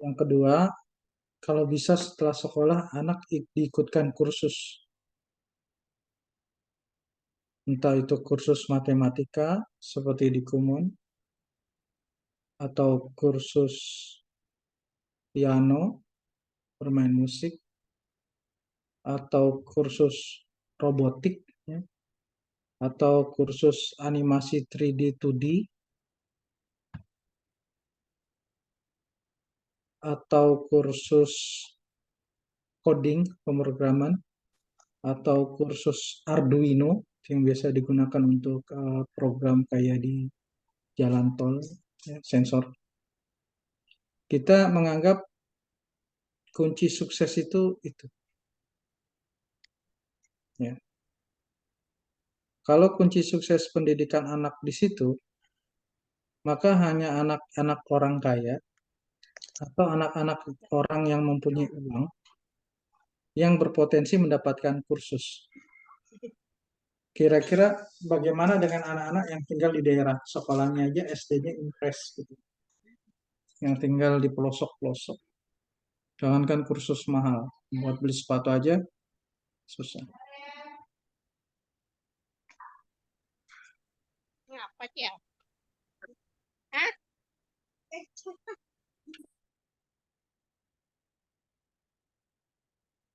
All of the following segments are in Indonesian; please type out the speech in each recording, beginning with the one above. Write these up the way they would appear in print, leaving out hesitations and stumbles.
Yang kedua, kalau bisa setelah sekolah anak diikutkan kursus, entah itu kursus matematika seperti di Kumon, atau kursus piano, bermain musik, atau kursus robotik, ya, atau kursus animasi 3D 2D, atau kursus coding, pemrograman, atau kursus Arduino yang biasa digunakan untuk program kayak di jalan tol, ya, sensor. Kita menganggap kunci sukses itu. Ya. Kalau kunci sukses pendidikan anak di situ, maka hanya anak-anak orang kaya atau anak-anak orang yang mempunyai uang yang berpotensi mendapatkan kursus. Kira-kira bagaimana dengan anak-anak yang tinggal di daerah sekolahnya aja SD-nya impres gitu, yang tinggal di pelosok-pelosok. Jangankan kursus mahal, buat beli sepatu aja susah. Ngapa sih ya? Hah?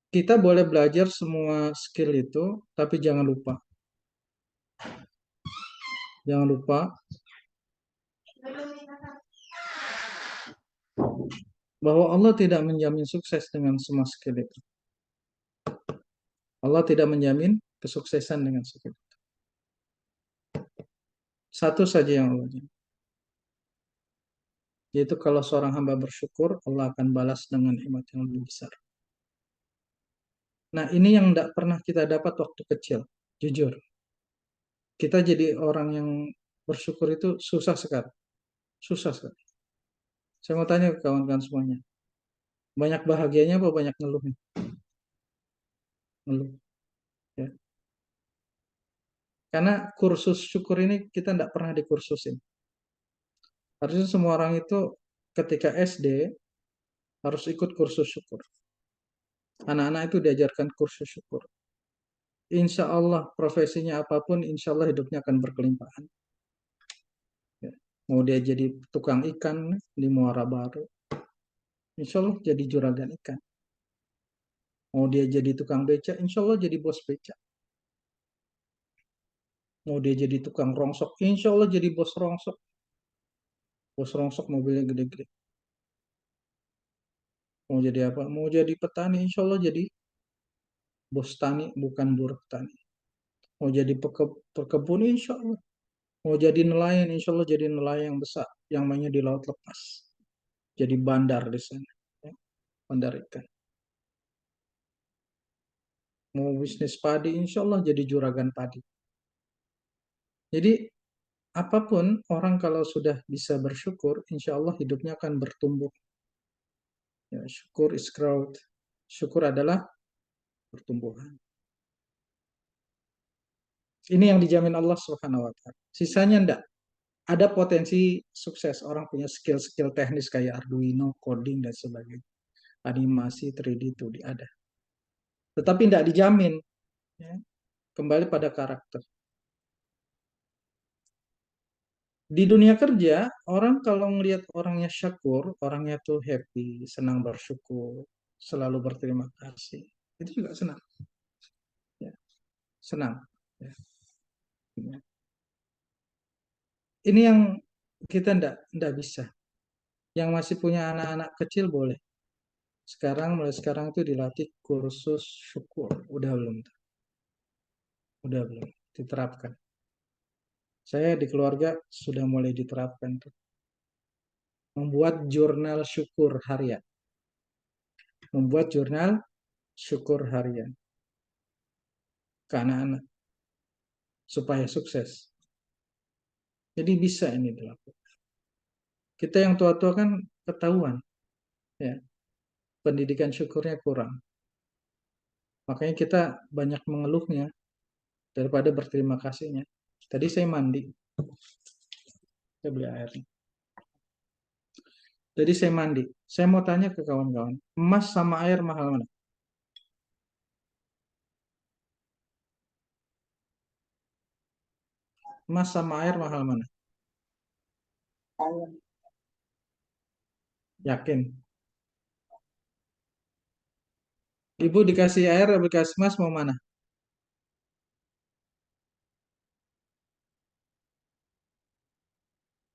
Kita boleh belajar semua skill itu, tapi jangan lupa bahwa Allah tidak menjamin sukses dengan semua skill itu. Allah tidak menjamin kesuksesan dengan skill itu. Satu saja yang Allah jamin, yaitu kalau seorang hamba bersyukur, Allah akan balas dengan nikmat yang lebih besar. Nah, ini yang tidak pernah kita dapat waktu kecil, jujur. Kita jadi orang yang bersyukur itu susah sekali. Susah sekali. Saya mau tanya ke kawan-kawan semuanya. Banyak bahagianya apa banyak ngeluhnya? Ngeluh. Ya. Karena kursus syukur ini kita tidak pernah dikursusin. Harusnya semua orang itu ketika SD harus ikut kursus syukur. Anak-anak itu diajarkan kursus syukur. Insya Allah profesinya apapun, insya Allah hidupnya akan berkelimpahan. Ya. Mau dia jadi tukang ikan di Muara Baru, insya Allah jadi juragan ikan. Mau dia jadi tukang beca, insya Allah jadi bos beca. Mau dia jadi tukang rongsok, insya Allah jadi bos rongsok. Bos rongsok mobilnya gede-gede. Mau jadi apa? Mau jadi petani, insya Allah jadi bos tani, bukan buruh tani. Mau jadi perkebun, insya Allah. Mau jadi nelayan, insya Allah jadi nelayan yang besar, yang mainnya di laut lepas. Jadi bandar di sana, ya, bandar ikan. Mau bisnis padi, insya Allah jadi juragan padi. Jadi apapun orang kalau sudah bisa bersyukur, insya Allah hidupnya akan bertumbuh. Ya, syukur is growth. Syukur adalah pertumbuhan. Ini yang dijamin Allah Subhanahu wa taala. Sisanya enggak. Ada potensi sukses, orang punya skill-skill teknis kayak Arduino, coding dan sebagainya. Animasi 3D itu ada. Tetapi enggak dijamin, ya. Kembali pada karakter. Di dunia kerja, orang kalau melihat orangnya syakur, orangnya tuh happy, senang bersyukur, selalu berterima kasih, itu juga senang. Ya, senang. Ya. Ini yang kita ndak bisa. Yang masih punya anak-anak kecil boleh. Mulai sekarang itu dilatih kursus syukur. Udah belum? Udah belum? Diterapkan. Saya di keluarga sudah mulai diterapkan tuh. Membuat jurnal syukur harian. Membuat jurnal syukur harian ke anak-anak supaya sukses. Jadi bisa ini dilakukan. Kita yang tua-tua kan ketahuan, ya, pendidikan syukurnya kurang. Makanya kita banyak mengeluhnya daripada berterima kasihnya. Tadi saya mandi, saya beli air. Jadi saya mandi. Saya mau tanya ke kawan-kawan, emas sama air mahal mana? Emas sama air mahal mana? Yakin? Ibu dikasih air atau dikasih emas mau mana?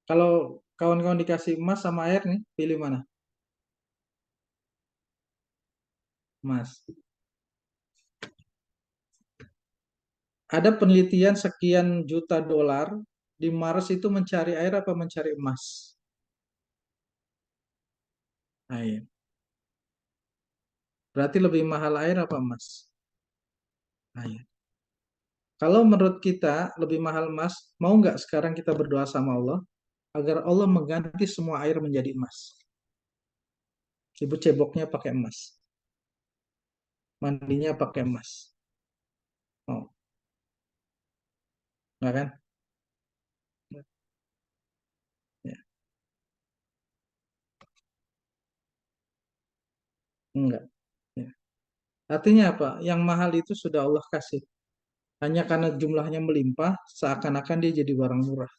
Kalau kawan-kawan dikasih emas sama air nih, pilih mana? Emas. Ada penelitian sekian juta dolar di Mars itu mencari air apa mencari emas? Air. Berarti lebih mahal air apa emas? Air. Kalau menurut kita lebih mahal emas, mau nggak sekarang kita berdoa sama Allah agar Allah mengganti semua air menjadi emas? Ibu ceboknya pakai emas, mandinya pakai emas. Oh, nggak kan? Ya, enggak. Ya. Artinya apa? Yang mahal itu sudah Allah kasih. Hanya karena jumlahnya melimpah, seakan-akan dia jadi barang murah.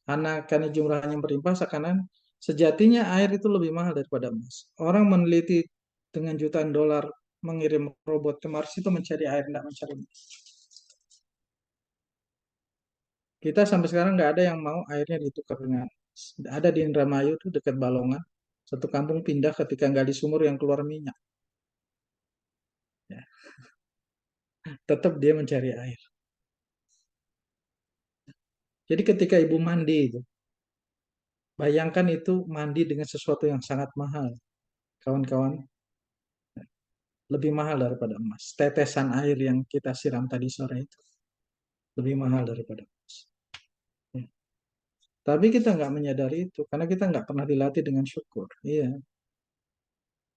Karena jumlahnya melimpah, seakan sejatinya air itu lebih mahal daripada emas. Orang meneliti dengan jutaan dolar mengirim robot ke Mars itu mencari air, tidak mencari emas. Kita sampai sekarang nggak ada yang mau airnya ditukar dengan emas. Ada di Indramayu tuh dekat Balongan. Satu kampung pindah ketika gali sumur yang keluar minyak. Ya, tetap dia mencari air. Jadi ketika ibu mandi itu, bayangkan itu mandi dengan sesuatu yang sangat mahal. Kawan-kawan, lebih mahal daripada emas. Tetesan air yang kita siram tadi sore itu lebih mahal daripada emas. Ya. Tapi kita nggak menyadari itu karena kita nggak pernah dilatih dengan syukur. Iya,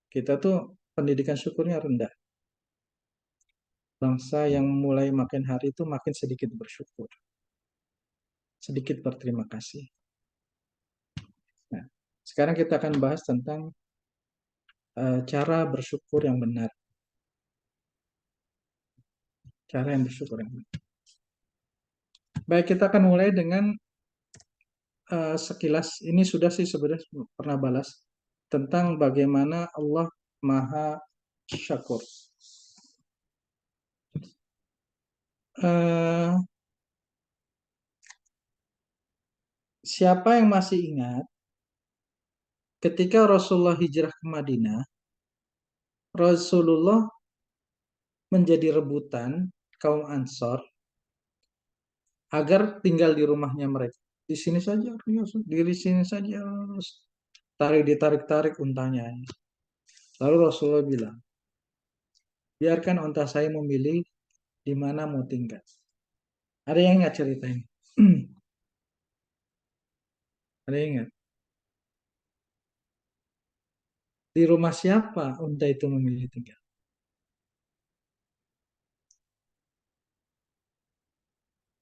kita tuh pendidikan syukurnya rendah. Bangsa yang mulai makin hari itu makin sedikit bersyukur, sedikit berterima kasih. Nah, sekarang kita akan bahas tentang cara bersyukur yang benar. Cara yang bersyukur yang benar. Baik, kita akan mulai dengan sekilas. Ini sudah sih sebenarnya pernah balas tentang bagaimana Allah Maha Syakur. Eh, Siapa yang masih ingat ketika Rasulullah hijrah ke Madinah, Rasulullah menjadi rebutan kaum Ansor agar tinggal di rumahnya mereka. Di sini saja, di sini saja, ditarik-tarik untanya. Lalu Rasulullah bilang, biarkan unta saya memilih di mana mau tinggal. Ada yang ingat cerita ini? Ada yang ingat? Di rumah siapa unta itu memilih tinggal?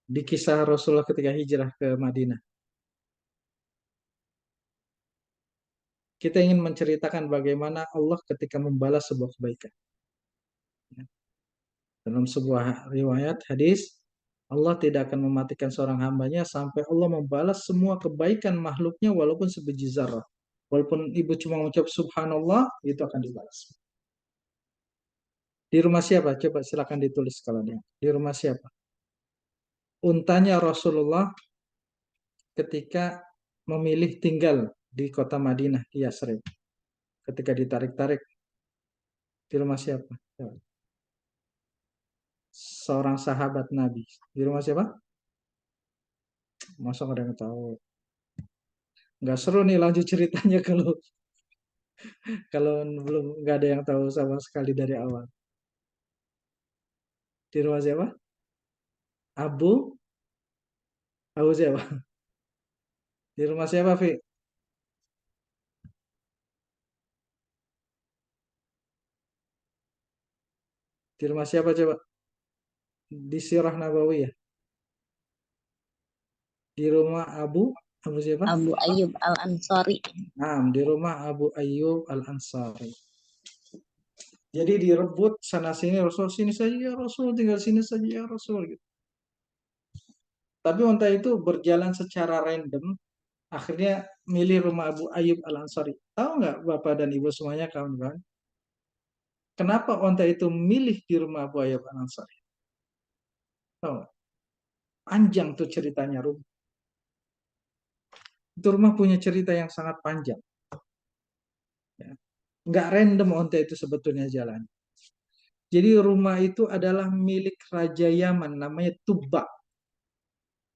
Di kisah Rasulullah ketika hijrah ke Madinah. Kita ingin menceritakan bagaimana Allah ketika membalas sebuah kebaikan. Dalam sebuah riwayat hadis, Allah tidak akan mematikan seorang hambanya sampai Allah membalas semua kebaikan makhluknya walaupun sebiji zarah. Walaupun ibu cuma mengucap subhanallah, itu akan dibalas. Di rumah siapa? Coba silakan ditulis kalau ada. Di rumah siapa? Untanya Rasulullah ketika memilih tinggal di kota Madinah, di Yasrib. Ketika ditarik-tarik, di rumah siapa? Seorang sahabat Nabi. Di rumah siapa? Masa nggak ada yang tahu? Nggak seru nih lanjut ceritanya kalau kalau belum nggak ada yang tahu sama sekali dari awal. Di rumah siapa? Abu, Abu siapa? Di rumah siapa, Vi? Di rumah siapa coba? Di Sirah Nabawiyah. Di rumah Abu siapa? Abu Ayyub Al-Ansari. Nah, di rumah Abu Ayyub Al-Ansari. Jadi direbut sana sini Rasul, sini saja ya Rasul, tinggal sini saja ya Rasul gitu. Tapi unta itu berjalan secara random, akhirnya milih rumah Abu Ayyub Al-Ansari. Tahu nggak Bapak dan Ibu semuanya kawan-kawan? Kenapa unta itu milih di rumah Abu Ayyub Al-Ansari? Tahu nggak? Panjang tuh ceritanya rumah. Itu rumah punya cerita yang sangat panjang. Ya. Nggak random unta itu sebetulnya jalan. Jadi rumah itu adalah milik Raja Yaman, namanya Tubba.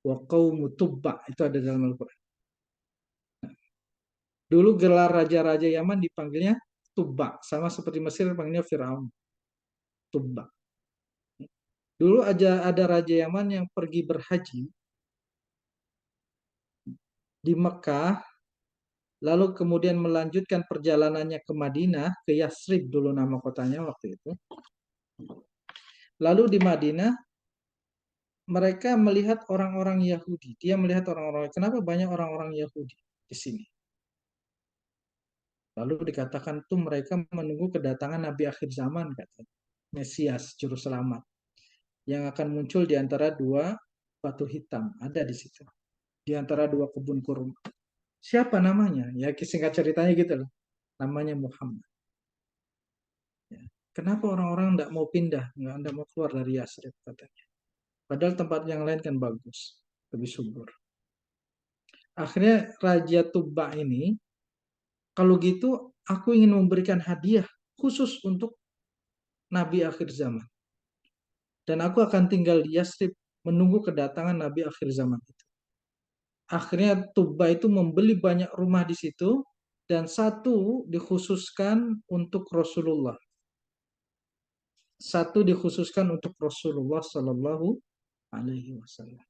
Wa qaumu Tubba, itu ada dalam Al-Quran. Dulu gelar raja-raja Yaman dipanggilnya Tubba, sama seperti Mesir dipanggilnya Firaun. Tubba. Dulu ada raja Yaman yang pergi berhaji di Mekah, lalu kemudian melanjutkan perjalanannya ke Madinah, ke Yasrib dulu nama kotanya waktu itu. Lalu di Madinah, mereka melihat orang-orang Yahudi. Dia melihat orang-orang, kenapa banyak orang-orang Yahudi di sini? Lalu dikatakan tuh mereka menunggu kedatangan Nabi akhir zaman, kata Mesias, juru selamat, yang akan muncul di antara dua batu hitam. Ada di situ. Di antara dua kebun kurma. Siapa namanya? Ya singkat ceritanya gitu loh. Namanya Muhammad. Ya. Kenapa orang-orang tidak mau pindah, nggak mau keluar dari Yasrib katanya. Padahal tempat yang lain kan bagus, lebih subur. Akhirnya Raja Tuba ini, kalau gitu aku ingin memberikan hadiah khusus untuk Nabi akhir zaman. Dan aku akan tinggal di Yasrib menunggu kedatangan Nabi akhir zaman itu. Akhirnya Tuba itu membeli banyak rumah di situ dan satu dikhususkan untuk Rasulullah. Satu dikhususkan untuk Rasulullah Sallallahu Alaihi Wasallam.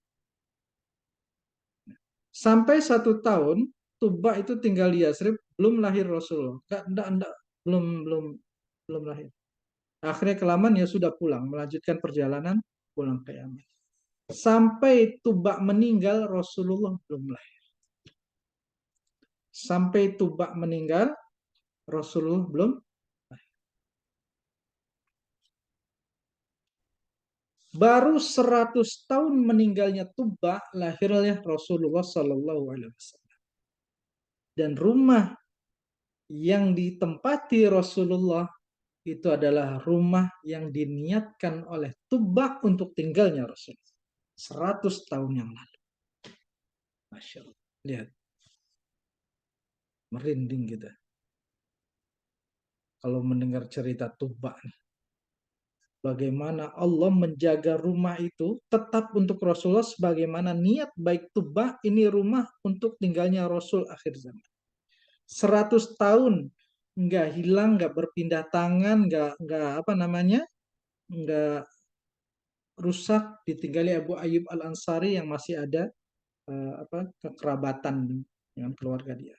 Sampai 1 tahun Tuba itu tinggal di Yasrib, belum lahir Rasulullah. Enggak, belum lahir. Akhirnya kelamaan ya sudah pulang, melanjutkan perjalanan pulang ke Yaman. Sampai Tuba meninggal Rasulullah belum lahir. Sampai Tuba meninggal Rasulullah belum. Baru 100 tahun meninggalnya Tuba, lahirnya Rasulullah Sallallahu Alaihi Wasallam. Dan rumah yang ditempati Rasulullah itu adalah rumah yang diniatkan oleh Tuba untuk tinggalnya Rasul. 100 tahun yang lalu. Masya Allah. Lihat. Merinding kita. Kalau mendengar cerita Tuba. Bagaimana Allah menjaga rumah itu tetap untuk Rasulullah, sebagaimana niat baik Tuba, ini rumah untuk tinggalnya Rasul akhir zaman. 100 tahun nggak hilang, nggak berpindah tangan, nggak apa namanya, nggak rusak, ditinggali Abu Ayyub Al Ansari yang masih ada kekerabatan dengan keluarga dia.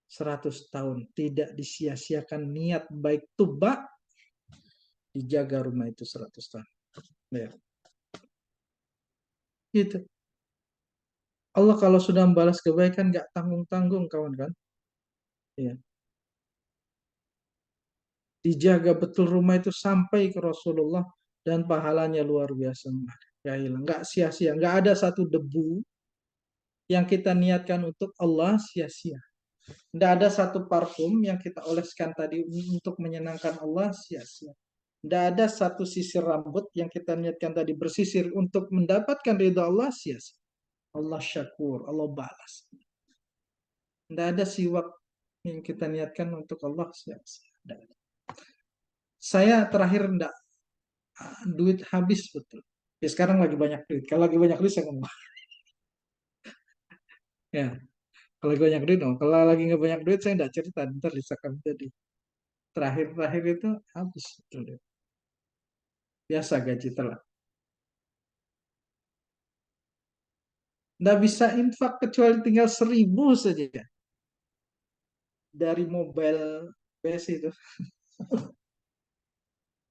100 tahun tidak disia-siakan niat baik Tuba, dijaga rumah itu 100 tahun. Ya. Gitu. Allah kalau sudah membalas kebaikan nggak tanggung-tanggung kawan kan. Ya. Dijaga betul rumah itu sampai ke Rasulullah dan pahalanya luar biasa. Ya hilang, nggak sia-sia, nggak ada satu debu yang kita niatkan untuk Allah sia-sia. Nggak ada satu parfum yang kita oleskan tadi untuk menyenangkan Allah sia-sia. Nggak ada satu sisir rambut yang kita niatkan tadi bersisir untuk mendapatkan ridha Allah sia-sia. Allah syakur, Allah balas. Nggak ada siwak yang kita niatkan untuk Allah sia-sia. Saya terakhir enggak, duit habis betul. Ya sekarang lagi banyak duit. Kalau lagi banyak duit saya ngomong. Ya, kalau lagi banyak duit, no. Kalau lagi nggak banyak duit saya enggak cerita. Ntar disahkan jadi. Terakhir-terakhir itu habis betul. Biasa gaji telat. Nggak bisa infak kecuali tinggal 1.000 saja. Dari mobile base itu.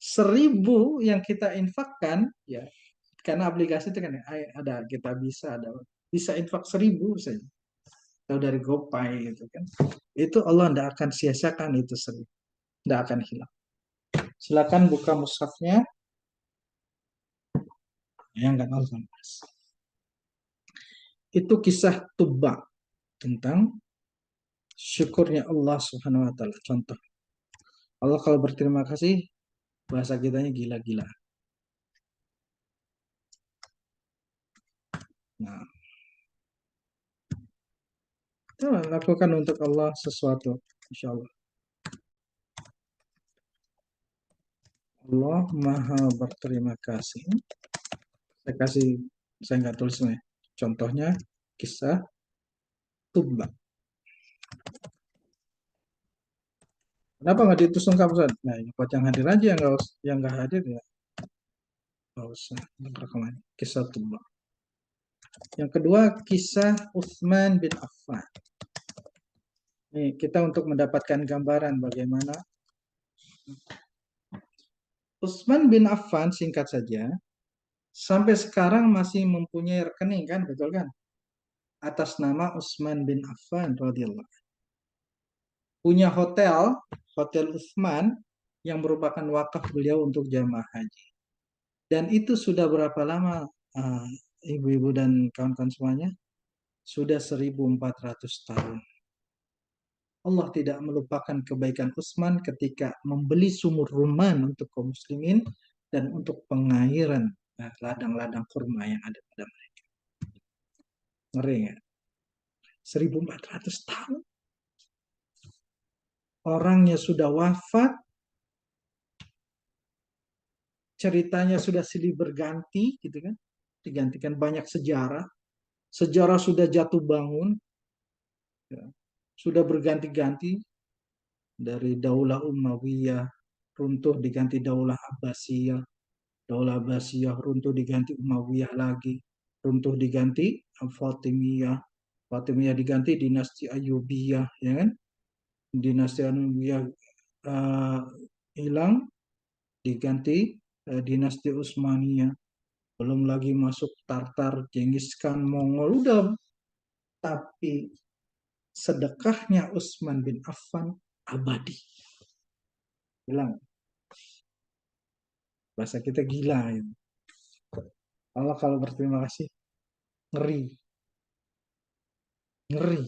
1.000 yang kita infakkan, ya Karena aplikasi itu kan ya, ada kita bisa infak 1.000 saja. Atau dari GoPay gitu kan. Itu Allah tidak akan sia-siakan itu 1.000. Tidak akan hilang. Silakan buka mushafnya. Yang nggak nonton. Itu kisah Tuba tentang syukurnya Allah Subhanahu wa taala. Contoh, Allah kalau berterima kasih, bahasa kitanya gila-gila. Nah, kita lakukan untuk Allah sesuatu, insya Allah. Allah Maha berterima kasih. Saya nggak tulisnya. Contohnya kisah Tuba. Kenapa nggak diutus lengkap Ustaz? Nah, buat yang hadir aja, yang nggak hadir ya nggak usah rekaman. Kisah Tuba. Yang kedua kisah Utsman bin Affan. Nih, kita untuk mendapatkan gambaran bagaimana Utsman bin Affan, singkat saja, sampai sekarang masih mempunyai rekening kan, betul kan? Atas nama Utsman bin Affan radhiyallahu. Punya Hotel Utsman yang merupakan wakaf beliau untuk jamaah haji. Dan itu sudah berapa lama, ibu-ibu dan kawan-kawan semuanya? Sudah 1.400 tahun. Allah tidak melupakan kebaikan Utsman ketika membeli sumur rumah untuk kaum muslimin dan untuk pengairan ladang-ladang kurma yang ada pada mereka. Ngeri ya? 1.400 tahun. Orangnya sudah wafat, ceritanya sudah silih berganti, gitu kan? Digantikan banyak sejarah. Sejarah sudah jatuh bangun, ya. Sudah berganti-ganti dari Daulah Umayyah runtuh diganti Daulah Abbasiyah, Daulah Abbasiyah runtuh diganti Umayyah lagi, runtuh diganti Fatimiyah, Fatimiyah diganti dinasti Ayyubiyah, ya kan? Dinasti Ayyubiyah hilang, diganti dinasti Utsmaniyah. Belum lagi masuk Tartar, Genghis Khan, Mongol, udah. Tapi sedekahnya Utsman bin Affan abadi. Bilang, bahasa kita gila ya. Allah kalau berterima kasih, ngeri. Ngeri.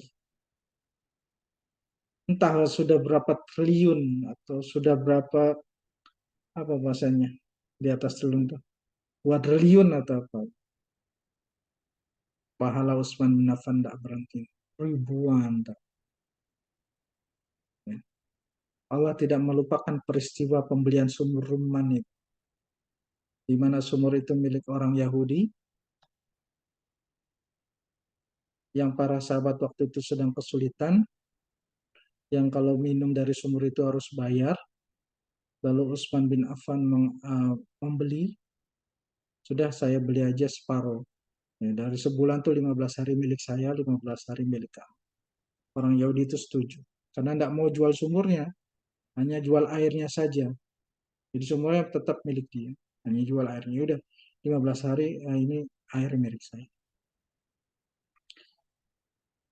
Entah sudah berapa triliun atau sudah berapa, apa bahasanya, di atas triliun itu. Kuadriliun atau apa. Pahala Utsman bin Affan tidak berhenti. Ribuan. Ya. Allah tidak melupakan peristiwa pembelian sumur Rumman itu. Di mana sumur itu milik orang Yahudi. Yang para sahabat waktu itu sedang kesulitan. Yang kalau minum dari sumur itu harus bayar. Lalu Utsman bin Affan membeli. Sudah saya beli aja separuh. Ya, dari sebulan tuh 15 hari milik saya, 15 hari milik kamu. Orang Yahudi itu setuju. Karena tidak mau jual sumurnya, hanya jual airnya saja. Jadi sumurnya tetap milik dia. Hanya jual airnya. Udah 15 hari ini air milik saya.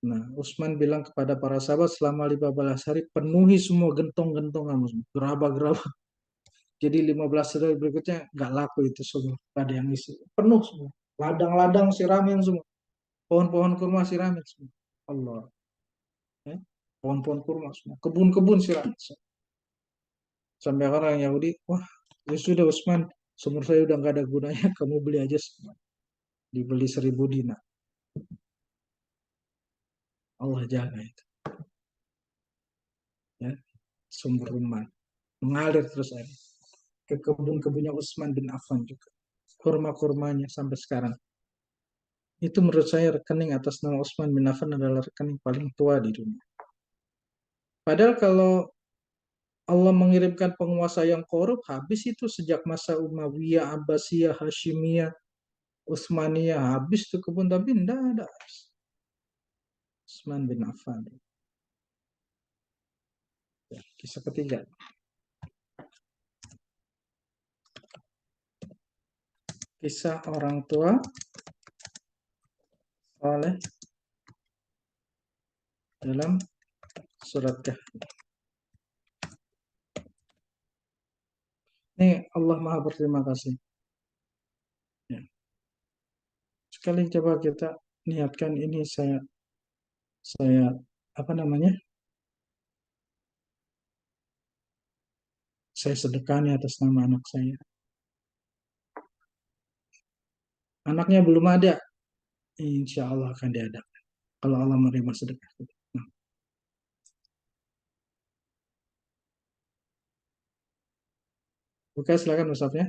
Nah, Utsman bilang kepada para sahabat selama 15 hari penuhi semua gentong-gentong kamu semua. Gerabah-gerabah. Jadi 15 hari berikutnya nggak laku itu semua. Ada yang isi. Penuh semua. Ladang-ladang siramin semua. Pohon-pohon kurma siramin semua. Allah. Ya. Pohon-pohon kurma semua. Kebun-kebun siramin semua. Sampai orang Yahudi, wah, ya sudah Utsman, sumur saya udah nggak ada gunanya, kamu beli aja semua. Dibeli 1.000 dinar. Allah jaga itu. Ya, sumber rumah. Mengalir terus air. Ke kebun-kebunnya Utsman bin Affan juga. Kurma-kurmanya sampai sekarang. Itu menurut saya rekening atas nama Utsman bin Affan adalah rekening paling tua di dunia. Padahal kalau Allah mengirimkan penguasa yang korup, habis itu sejak masa Umayyah, Abbasiyah, Hashimiyah, Utsmaniyah, habis tuh kebun, tapi tidak ada. Utsman bin Affan. Ya, kisah ketiga. Kisah orang tua saleh dalam surat Kahfi. Ini Allah Maha berterima kasih. Ya. Sekali coba kita niatkan ini saya apa namanya? Saya sedekahnya atas nama anak saya. Anaknya belum ada, insya Allah akan diadakan. Kalau Allah menerima sedekah. Nah, oke, silakan Musafnya.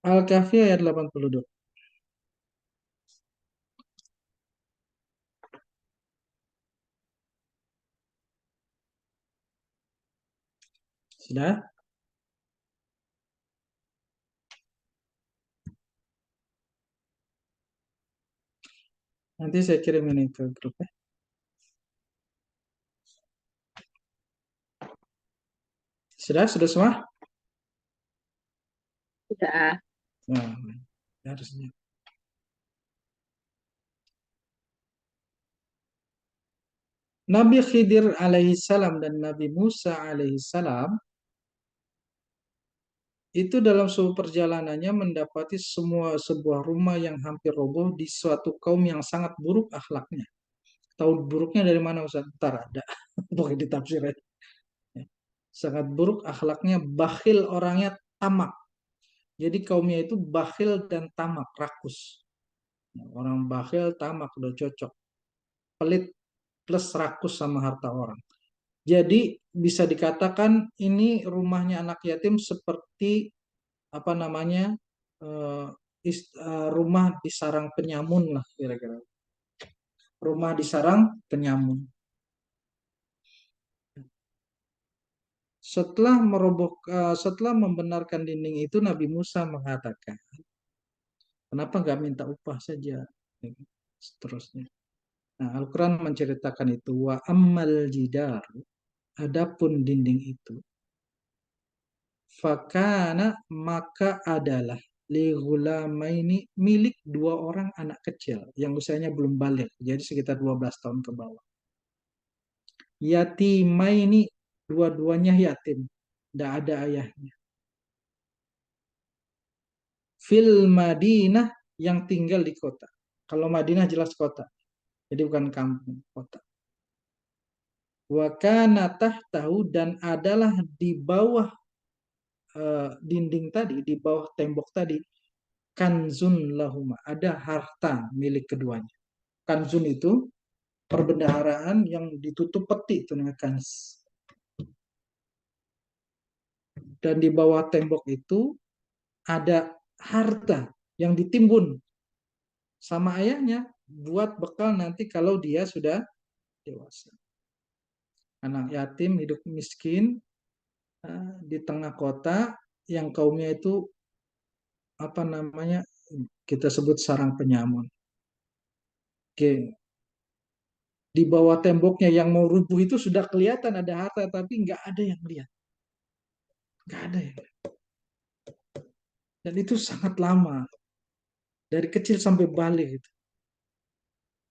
Al-Kahfi ayat 82. Sudah? Nanti saya kirim ini ke grup ya. Sudah semua? Sudah. Nah, harusnya. Nabi Khidir alaihissalam dan Nabi Musa alaihissalam itu dalam sebuah perjalanannya mendapati sebuah rumah yang hampir roboh di suatu kaum yang sangat buruk akhlaknya. Tahu buruknya dari mana Ustaz? Ntar ada. Pokoknya ditafsir aja. Sangat buruk akhlaknya, bakhil orangnya, tamak. Jadi kaumnya itu bakhil dan tamak, rakus. Orang bakhil, tamak, udah cocok. Pelit plus rakus sama harta orang. Jadi bisa dikatakan ini rumahnya anak yatim seperti apa namanya eh, rumah di sarang penyamun lah kira-kira. Rumah di sarang penyamun. Setelah membenarkan dinding itu Nabi Musa mengatakan, kenapa nggak minta upah saja? Seterusnya. Nah, Al-Quran menceritakan itu wa ammal jidar, adapun dinding itu fakana maka adalah li ghulamaini milik dua orang anak kecil yang usianya belum balik, jadi sekitar 12 tahun ke bawah. Yatimaini, dua-duanya yatim, tidak ada ayahnya. Fil Madinah, yang tinggal di kota. Kalau Madinah jelas kota, jadi bukan kampung, kota. Wa kana tahtahu, dan adalah di bawah dinding tadi, di bawah tembok tadi, kanzun lahuma, ada harta milik keduanya. Kanzun itu perbendaharaan yang ditutup peti, itu namanya kanz. Dan di bawah tembok itu ada harta yang ditimbun sama ayahnya buat bekal nanti kalau dia sudah dewasa. Anak yatim hidup miskin di tengah kota yang kaumnya itu apa namanya, kita sebut sarang penyamun. Oke. Di bawah temboknya yang mau rubuh itu sudah kelihatan ada harta, tapi nggak ada yang lihat, nggak ada ya. Dan itu sangat lama, dari kecil sampai balik itu.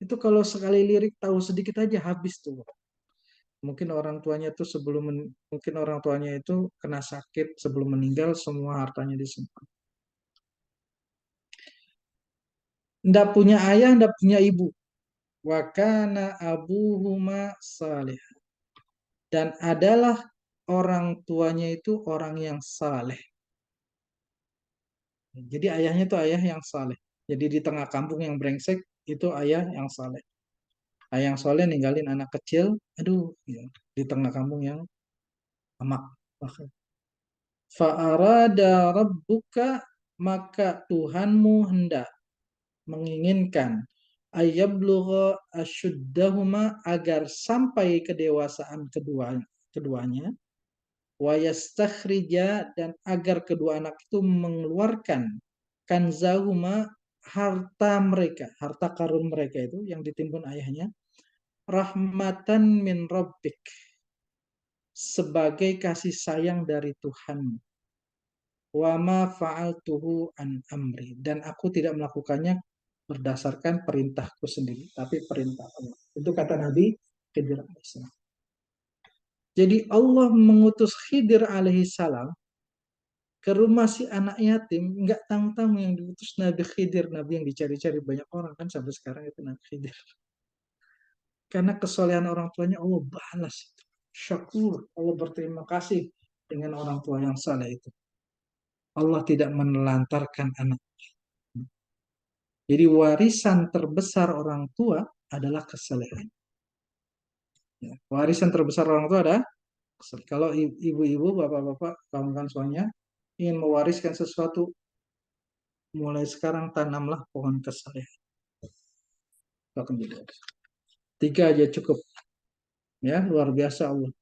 Itu kalau sekali lirik tahu sedikit aja habis tuh. Mungkin orang tuanya tuh mungkin orang tuanya itu kena sakit sebelum meninggal, semua hartanya disimpan. Nggak punya ayah, nggak punya ibu. Wa kana abuhuma salih. Dan adalah orang tuanya itu orang yang saleh. Jadi ayahnya itu ayah yang saleh. Jadi di tengah kampung yang brengsek itu ayah yang saleh. Ayah yang saleh ninggalin anak kecil, aduh, ya, di tengah kampung yang amak. Fa'arada rabbuka, maka Tuhanmu hendak menginginkan ayyablugha ashuddahuma, agar sampai kedewasaan keduanya, wa yastakhrija, dan agar kedua anak itu mengeluarkan kanzahuma, harta mereka, harta karun mereka itu yang ditimbun ayahnya, rahmatan min rabbik, sebagai kasih sayang dari Tuhan. Wa ma fa'altuhu an amri, dan aku tidak melakukannya berdasarkan perintahku sendiri, tapi perintah Allah. Itu kata Nabi Khidir alaihissalam. Jadi Allah mengutus Khidir alaihissalam ke rumah si anak yatim, nggak tang-tang yang diutus Nabi Khidir, Nabi yang dicari-cari banyak orang kan sampai sekarang itu Nabi Khidir. Karena kesolehan orang tuanya Allah balas. Syakur, Allah berterima kasih dengan orang tua yang saleh itu. Allah tidak menelantarkan anak. Jadi warisan terbesar orang tua adalah kesalehan. Ya, warisan terbesar orang tua adalah kesalehan. Kalau ibu-ibu, bapak-bapak, kawan-kawan suaminya ingin mewariskan sesuatu, mulai sekarang tanamlah pohon kesalehan. Akan dibalas. 3 aja cukup. Ya, luar biasa Allah.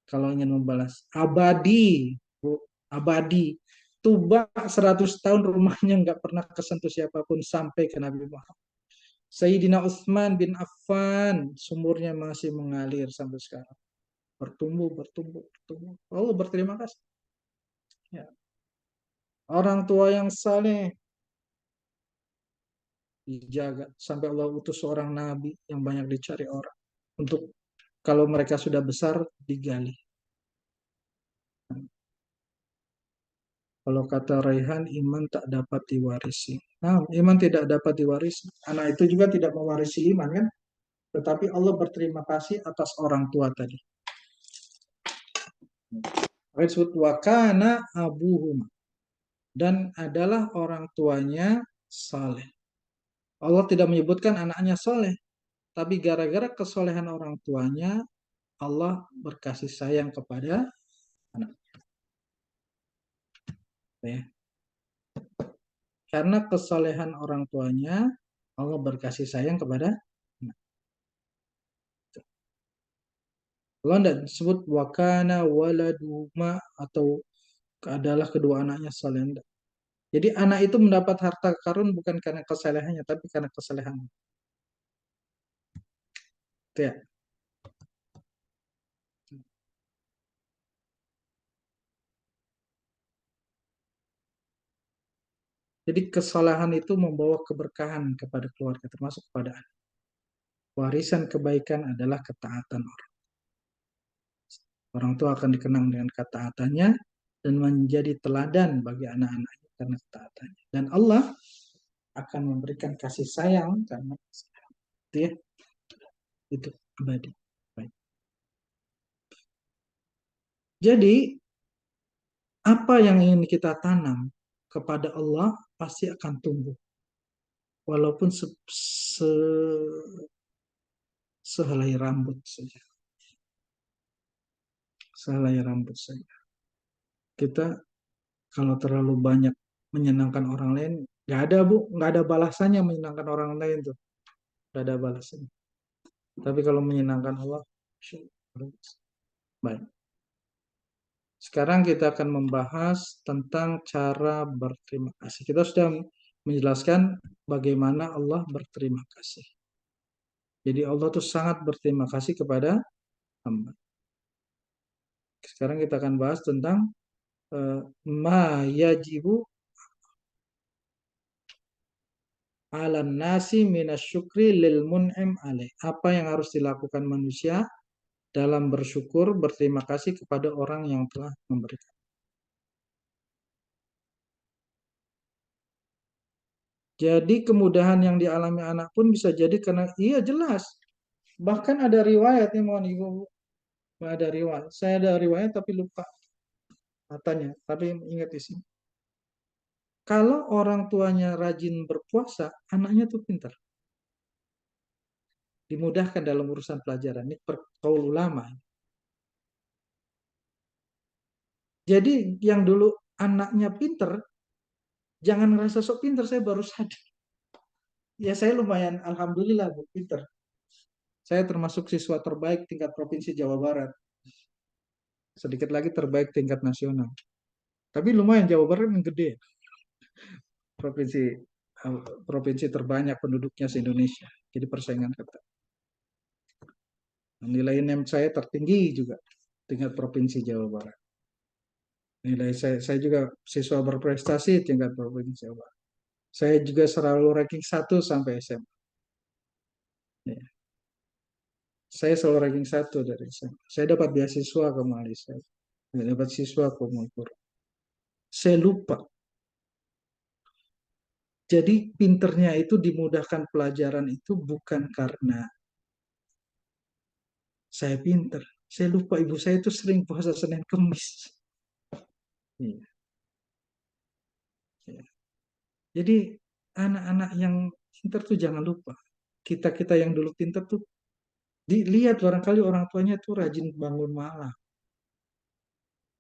Kalau ingin membalas. Abadi. Bu, abadi. Tuba 100 tahun rumahnya nggak pernah kesentuh siapapun sampai ke Nabi Muhammad. Sayyidina Utsman bin Affan, sumurnya masih mengalir sampai sekarang. Bertumbuh, bertumbuh, bertumbuh. Allah berterima kasih. Ya. Orang tua yang saleh dijaga sampai Allah utus seorang nabi yang banyak dicari orang untuk kalau mereka sudah besar digali. Kalau kata Raihan, iman tak dapat diwarisi. Nah, iman tidak dapat diwarisi. Anak itu juga tidak mewarisi iman kan? Tetapi Allah berterima kasih atas orang tua tadi. Disebut wakana abuhum, dan adalah orang tuanya saleh. Allah tidak menyebutkan anaknya saleh, tapi gara-gara kesolehan orang tuanya, Allah berkasih sayang kepada anak. Ya. Karena kesolehan orang tuanya, Allah berkasih sayang kepada anak. Allah tidak disebut wakana waladuma atau adalah kedua anaknya saleh. Jadi anak itu mendapat harta karun bukan karena kesalehannya, tapi karena kesalehan. Itu ya. Jadi kesalahan itu membawa keberkahan kepada keluarga, termasuk kepada anak. Warisan kebaikan adalah ketaatan orang. Orang tua akan dikenang dengan ketaatannya dan menjadi teladan bagi anak-anaknya karena ketaatannya. Dan Allah akan memberikan kasih sayang karena kesalahan. Itu ya. Itu abadi. Baik. Jadi apa yang ingin kita tanam kepada Allah pasti akan tumbuh. Walaupun sehelai rambut saja. Sehelai rambut saja. Kita kalau terlalu banyak menyenangkan orang lain, nggak ada bu, nggak ada balasannya menyenangkan orang lain tuh, nggak ada balasannya. Tapi kalau menyenangkan Allah, baik. Sekarang kita akan membahas tentang cara berterima kasih. Kita sudah menjelaskan bagaimana Allah berterima kasih. Jadi Allah tuh sangat berterima kasih kepada hamba. Sekarang kita akan bahas tentang ma yajibu alan nasi minasyukri lil mun'im alaih. Apa yang harus dilakukan manusia dalam bersyukur, berterima kasih kepada orang yang telah memberikan. Jadi kemudahan yang dialami anak pun bisa jadi karena iya jelas. Bahkan ada riwayat nih, mohon ibu, ada riwayat. Saya ada riwayat tapi lupa katanya, tapi ingat isi. Kalau orang tuanya rajin berpuasa, anaknya tuh pintar. Dimudahkan dalam urusan pelajaran. Ini perkaul ulama. Jadi yang dulu anaknya pintar, jangan ngerasa sok pintar, saya baru sadar. Ya saya lumayan, alhamdulillah Bu, pinter. Saya termasuk siswa terbaik tingkat provinsi Jawa Barat. Sedikit lagi terbaik tingkat nasional. Tapi lumayan Jawa Barat yang gede, provinsi provinsi terbanyak penduduknya se-Indonesia. Jadi persaingan ketat. Nilai NEM saya tertinggi juga tingkat provinsi Jawa Barat. Nilai saya juga siswa berprestasi tingkat provinsi Jawa Barat. Saya juga selalu ranking 1 sampai SMA. Ya. Saya selalu ranking 1 dari SMA. Saya dapat beasiswa ke Malaysia. Saya dapat siswa ke Singapura. Saya lupa. Jadi pinternya itu dimudahkan pelajaran itu bukan karena saya pinter. Saya lupa ibu saya itu sering puasa Senin Kemis. Iya, iya. Jadi anak-anak yang pinter tuh jangan lupa. Kita-kita yang dulu pinter tuh dilihat barangkali orang tuanya tuh rajin bangun malam,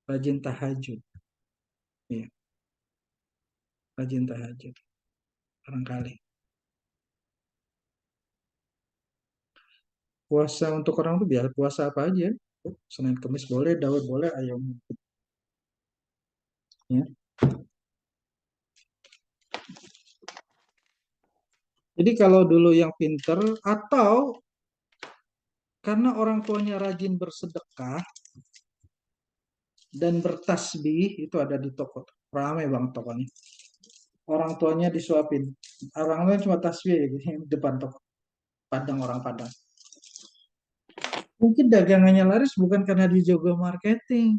rajin tahajud. Iya, rajin tahajud. Barangkali. Puasa untuk orang tuh biasa puasa apa aja. Senin Kemis boleh, Daud boleh, ayam. Ya. Jadi kalau dulu yang pinter atau karena orang tuanya rajin bersedekah dan bertasbih itu ada di toko. Ramai banget tokonya. Orang tuanya disuapin. Orang tuanya cuma tasbih ya, gini, depan toko. Padang orang Padang. Mungkin dagangannya laris bukan karena dijaga marketing.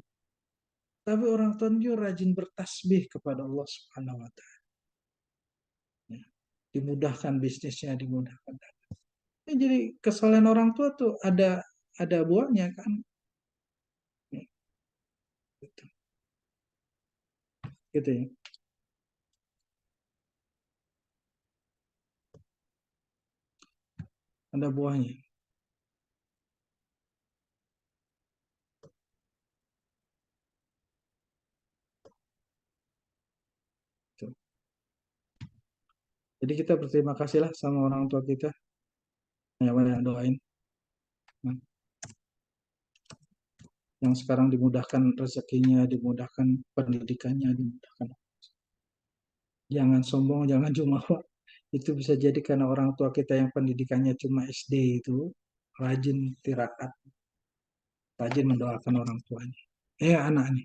Tapi orang tuanya rajin bertasbih kepada Allah Subhanahu wa Ta'ala. Ya. Dimudahkan bisnisnya, dimudahkan. Ya, jadi kesalahan orang tua tuh ada buahnya kan. Ya, gitu, gitu ya. Ada buahnya. Gitu. Jadi kita berterima kasihlah sama orang tua kita. Banyak-banyak doain. Nah, yang sekarang dimudahkan rezekinya, dimudahkan pendidikannya, dimudahkan. Jangan sombong, jangan jumawa. Itu bisa jadi karena orang tua kita yang pendidikannya cuma SD itu rajin tirakat, rajin mendoakan orang tuanya. Anak nih.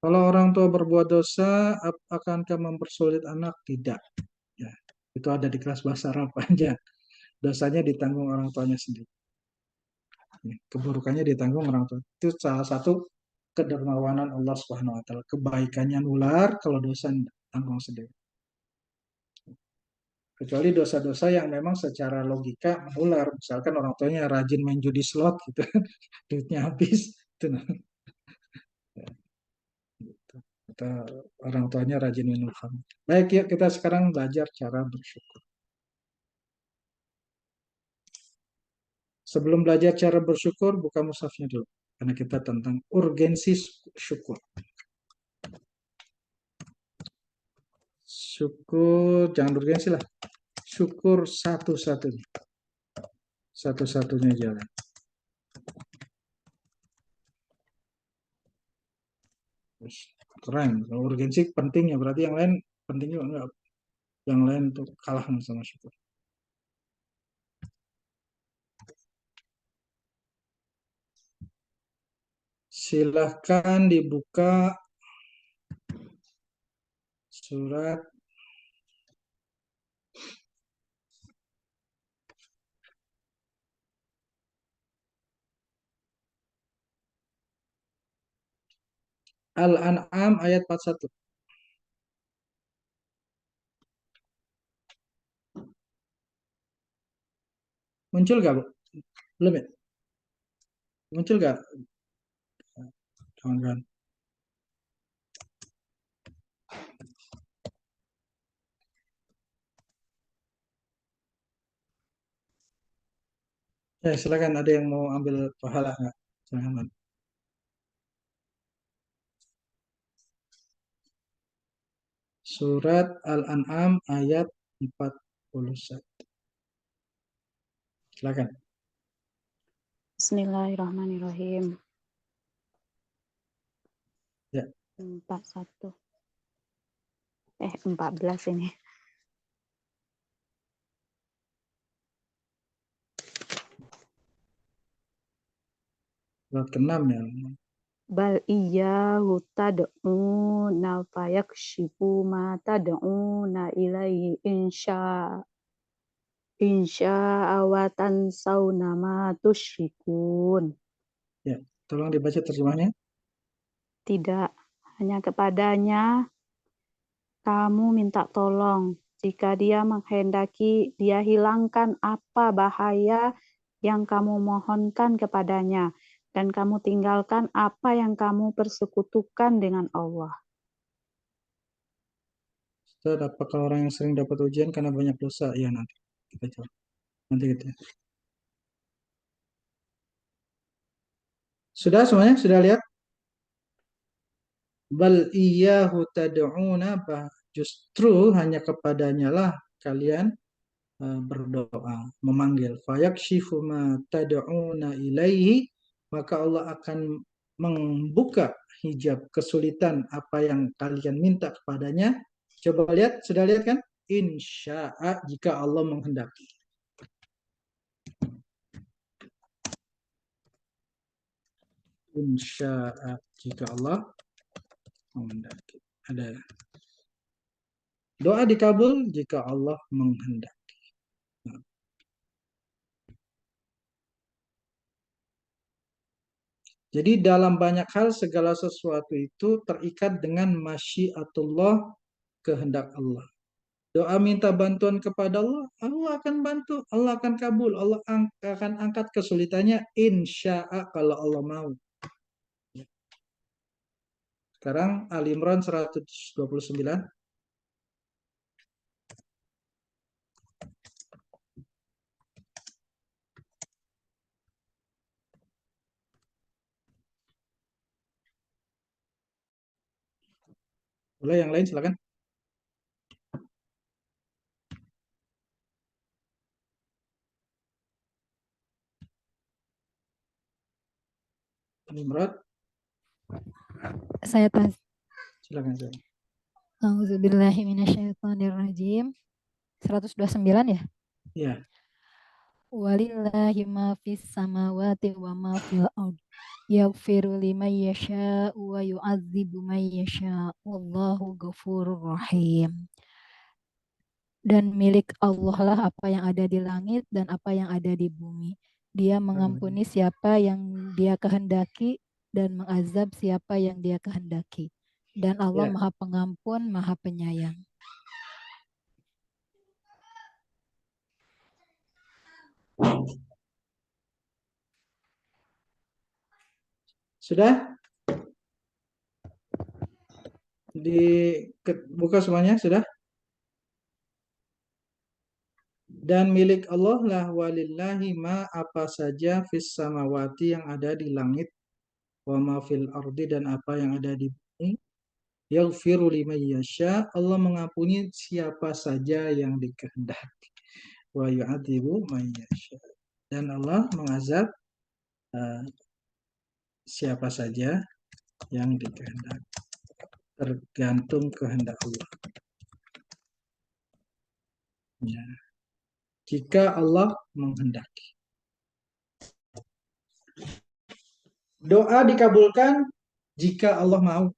Kalau orang tua berbuat dosa, akankah mempersulit anak? Tidak. Ya, itu ada di kelas bahasa Arab aja. Dosanya ditanggung orang tuanya sendiri. Ya, keburukannya ditanggung orang tua. Itu salah satu kedermawanan Allah Subhanahu wa taala. Kebaikannya nular, kalau dosa tanggung sendiri. Kecuali dosa-dosa yang memang secara logika menular. Misalkan orang tuanya rajin main judi slot gitu, duitnya habis, itu nah, ya, gitu. Atau orang tuanya rajin minum khamr. Baik, yuk kita sekarang belajar cara bersyukur. Sebelum belajar cara bersyukur, buka mushafnya dulu. Karena kita tentang urgensi syukur. Syukur, jangan urgensi lah. Syukur satu-satunya. Satu-satunya jalan. Terus, keren. Kalau urgensi penting ya, berarti yang lain penting juga enggak. Yang lain tuh kalah sama syukur. Silahkan dibuka surat Al-An'am ayat 41. Muncul gak, Bu? Belum ya? Muncul gak? Kawan-kawan. Ya, silakan ada yang mau ambil pahala nggak? Silakan. Surat Al-An'am ayat 41. Silakan. Bismillahirrahmanirrahim. Ya. 41. 14 ini. Surat ke-6 ya. Bal iyyahu tad'una fayakshifu ma tad'una ilaihi insya'a wa tansawna ma tusyrikun. Ya, tolong dibaca terjemahnya. Tidak hanya kepadanya kamu minta tolong. Jika dia menghendaki, dia hilangkan apa bahaya yang kamu mohonkan kepadanya, dan kamu tinggalkan apa yang kamu persekutukan dengan Allah. Ustaz, apakah orang yang sering dapat ujian karena banyak dosa? Ya, nanti kita jawab. Nanti kita. Sudah semuanya? Sudah lihat? Bal iyyahu tad'una, justru hanya kepadanya lah kalian berdoa, memanggil. Fayakshifu ma tad'una ilaihi, maka Allah akan membuka hijab kesulitan apa yang kalian minta kepadanya. Coba lihat, sudah lihat kan? Insya'a, jika Allah menghendaki. Insya'a, jika Allah menghendaki. Ada doa dikabul jika Allah menghendaki. Jadi dalam banyak hal segala sesuatu itu terikat dengan masyiatullah, kehendak Allah. Doa minta bantuan kepada Allah, Allah akan bantu, Allah akan kabul, Allah akan angkat kesulitannya, insya'a, kalau Allah mau. Sekarang Ali Imran 129. Boleh yang lain silakan. Ali Imran, Saya tas. silakan. Silakan. Auzubillahi minasyaitonirrajim. 129 ya? Ya. Walillahi ma fis samawati wa ma fil ard. Yaghfiru liman yasha wa yu'adzibu man yasha. Wallahu ghafurur rahim. Dan milik Allah lah apa yang ada di langit dan apa yang ada di bumi. Dia mengampuni siapa yang dia kehendaki dan mengazab siapa yang dia kehendaki. Dan Allah Ya. Maha Pengampun, Maha Penyayang. Sudah? Buka semuanya, sudah? Dan milik Allah lah, walillahi ma, apa saja, fis samawati, yang ada di langit, wa ma fil ardi, dan apa yang ada di bumi. Yaghfiru liman yasha, Allah mengampuni siapa saja yang dikehendaki. Wa yu'adzibu man yasha, dan Allah mengazab siapa saja yang dikehendaki. Tergantung kehendak Allah. Ya. Jika Allah menghendaki. Doa dikabulkan jika Allah mau.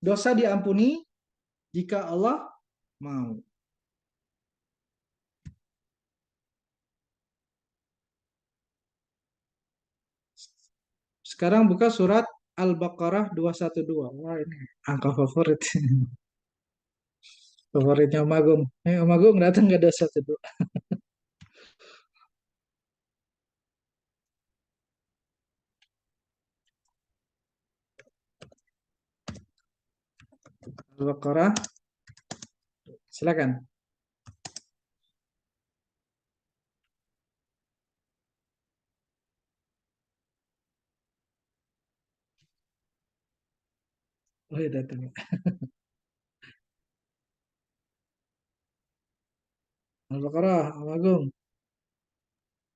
Dosa diampuni jika Allah mau. Sekarang buka surat Al-Baqarah 212. Wah, ini angka favorit. Favoritnya Om Agung. Om Agung datang ke 212. Al-Baqarah. Silakan. Oh, ya datang. Al-Baqarah, Agung.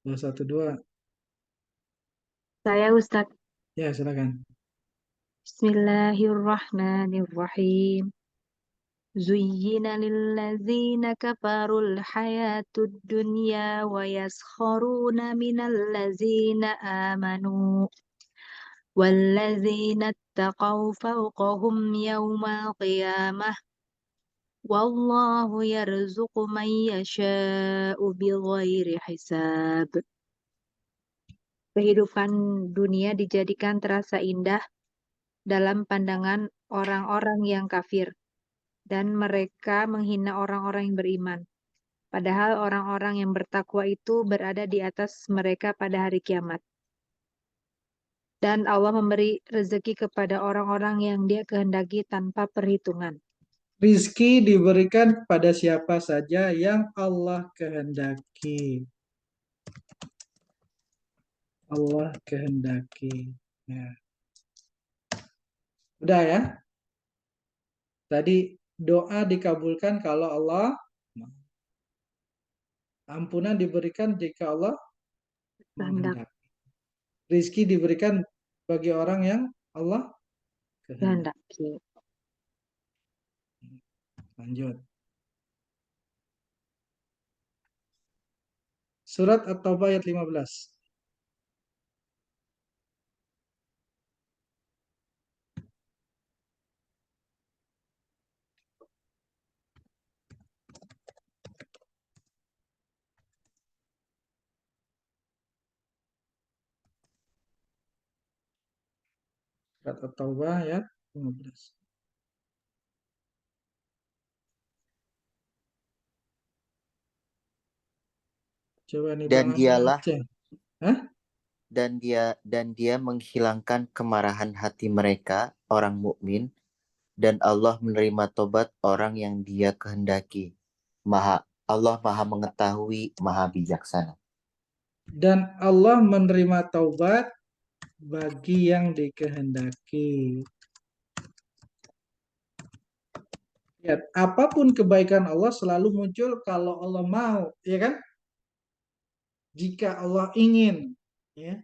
212. Saya Ustaz. Ya, silakan. Bismillahirrahmanirrahim. Zuyyina lillazina kafarul hayatud dunya wa yaskharuna minal ladzina amanu wallazina ittaqaw fawqahum yawmal qiyamah wallahu yarzuqu man yasha'u bighairi hisab. Kehidupan dunia dijadikan terasa indah dalam pandangan orang-orang yang kafir, dan mereka menghina orang-orang yang beriman. Padahal orang-orang yang bertakwa itu berada di atas mereka pada hari kiamat. Dan Allah memberi rezeki kepada orang-orang yang Dia kehendaki tanpa perhitungan. Rizki diberikan kepada siapa saja yang Allah kehendaki. Allah kehendaki. Ya. Udah ya? Tadi doa dikabulkan kalau Allah mau. Ampunan diberikan jika Allah Kehendak. menghendaki. Rizki diberikan bagi orang yang Allah kehendaki. Kehendaki. Lanjut. Surat At-Taubah ayat 15. Surat At-Taubah ayat 15. Coba nih Dan Bang Amin dialah Aceh. Hah? dan dia menghilangkan kemarahan hati mereka orang mukmin, dan Allah menerima tobat orang yang Dia kehendaki. Allah Maha mengetahui, Maha bijaksana. Dan Allah menerima taubat bagi yang dikehendaki. Lihat, apapun kebaikan Allah selalu muncul kalau Allah mau, ya kan? Jika Allah ingin, ya,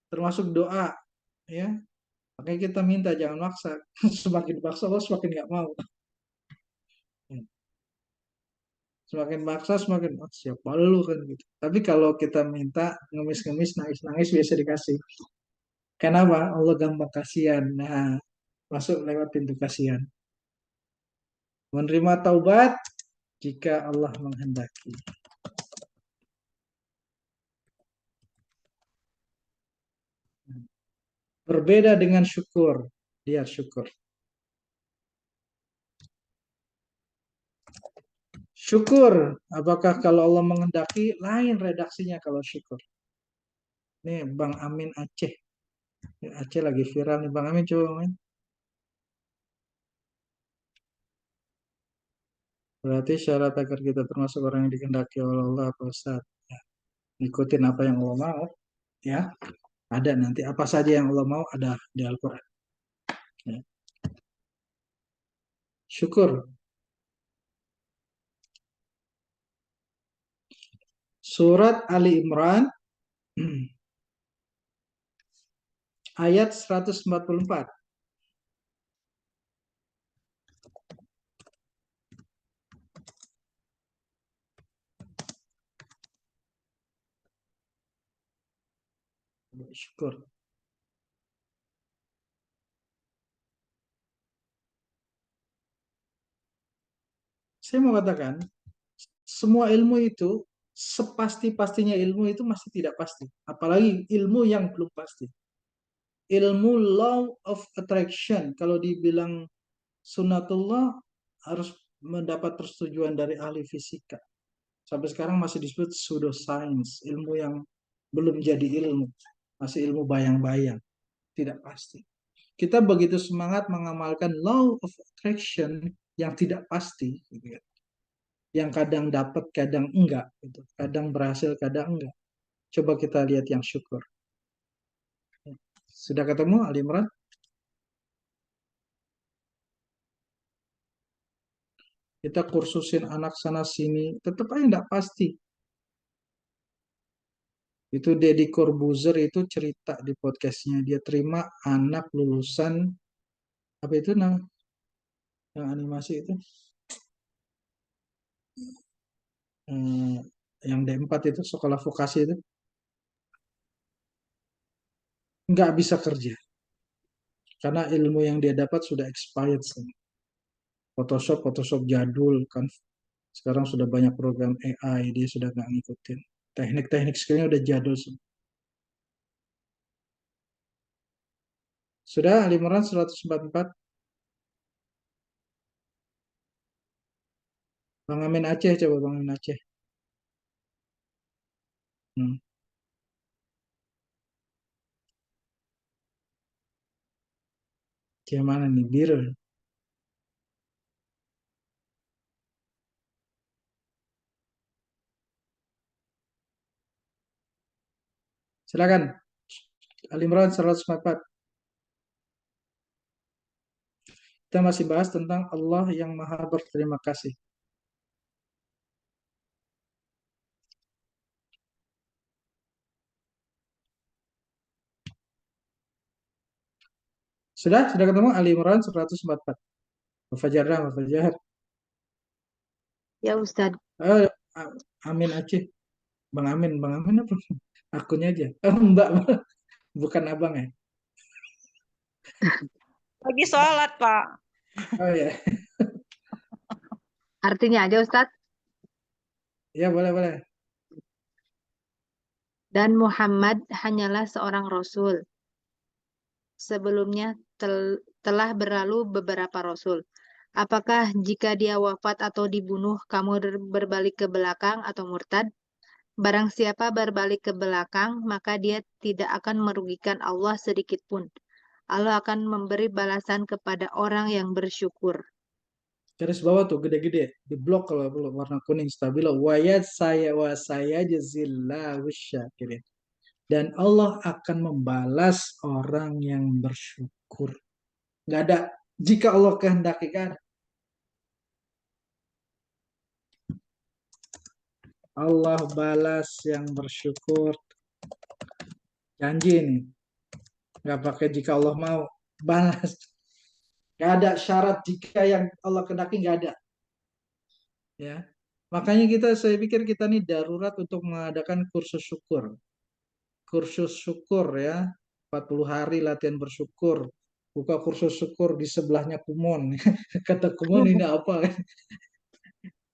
termasuk doa, ya. Makanya kita minta jangan maksa. Semakin paksa Allah semakin nggak mau. Semakin maksa semakin siapa lu kan gitu. Tapi kalau kita minta ngemis-ngemis, nangis-nangis biasa dikasih. Kenapa? Allah gampang kasihan. Nah, masuk lewat pintu kasihan. Menerima taubat jika Allah menghendaki. Berbeda dengan syukur. Dia syukur. Syukur, apakah kalau Allah menghendaki, lain redaksinya kalau syukur. Nih Bang Amin Aceh. Aceh lagi viral nih Bang Amin, coba Bang Amin. Berarti syarat agar kita termasuk orang yang dikehendaki oleh Allah apa Ustaz? Ya, ikutin apa yang Allah mau. Ya, ada nanti apa saja yang Allah mau ada di Al-Quran. Ya. Syukur. Surat Ali Imran ayat 144. Syukur. Saya mau katakan, semua ilmu itu, sepasti-pastinya ilmu itu masih tidak pasti. Apalagi ilmu yang belum pasti. Ilmu law of attraction, kalau dibilang sunnatullah, harus mendapat persetujuan dari ahli fisika. Sampai sekarang masih disebut pseudoscience, ilmu yang belum jadi ilmu. Masih ilmu bayang-bayang, tidak pasti. Kita begitu semangat mengamalkan law of attraction yang tidak pasti, gitu ya. Yang kadang dapat, kadang enggak, gitu. Kadang berhasil, kadang enggak. Coba kita lihat yang syukur. Sudah ketemu Ali Imran? kita kursusin anak sana sini, tetap aja nggak pasti. Itu Deddy Corbuzier itu cerita di podcastnya, dia terima anak lulusan, apa itu nama, yang animasi itu, eh, yang D4 itu, sekolah vokasi itu, nggak bisa kerja. Karena ilmu yang dia dapat sudah expired. Photoshop jadul kan. Sekarang sudah banyak program AI, dia sudah nggak ngikutin. Teknik-teknik skillnya udah jadul. Sudah Ali Imran 144. Bang Amin Aceh, coba Bang Amin Aceh. Hmm. Gimana nih, biru? Silakan. Ali Imran 144. Kita masih bahas tentang Allah yang maha berterima kasih. Sudah ketemu Ali Imran 144. Fajar dah, Fajar. Ya Ustadz. Eh, Amin Aceh. Bang Amin apa? Akunnya aja. Mbak, bukan abang ya? Lagi sholat, Pak. Oh ya, Artinya aja Ustadz. ya boleh. Dan Muhammad hanyalah seorang rasul. Sebelumnya telah berlalu beberapa rasul. Apakah jika dia wafat atau dibunuh, kamu berbalik ke belakang atau murtad? Barang siapa berbalik ke belakang, maka dia tidak akan merugikan Allah sedikit pun. Allah akan memberi balasan kepada orang yang bersyukur. Garis bawah tuh gede-gede. Di blok kalau warna kuning stabilo. Wa saya jazillahu syakirin. Dan Allah akan membalas orang yang bersyukur. Nggak ada. Jika Allah kehendaki kan. Allah balas yang bersyukur. Janji nih. Nggak pakai jika Allah mau. Balas. Nggak ada syarat jika yang Allah kehendaki, nggak ada. Ya. Makanya saya pikir kita nih darurat untuk mengadakan kursus syukur. Kursus syukur ya. 40 hari latihan bersyukur. Buka kursus syukur di sebelahnya Kumon. Kata Kumon ini apa?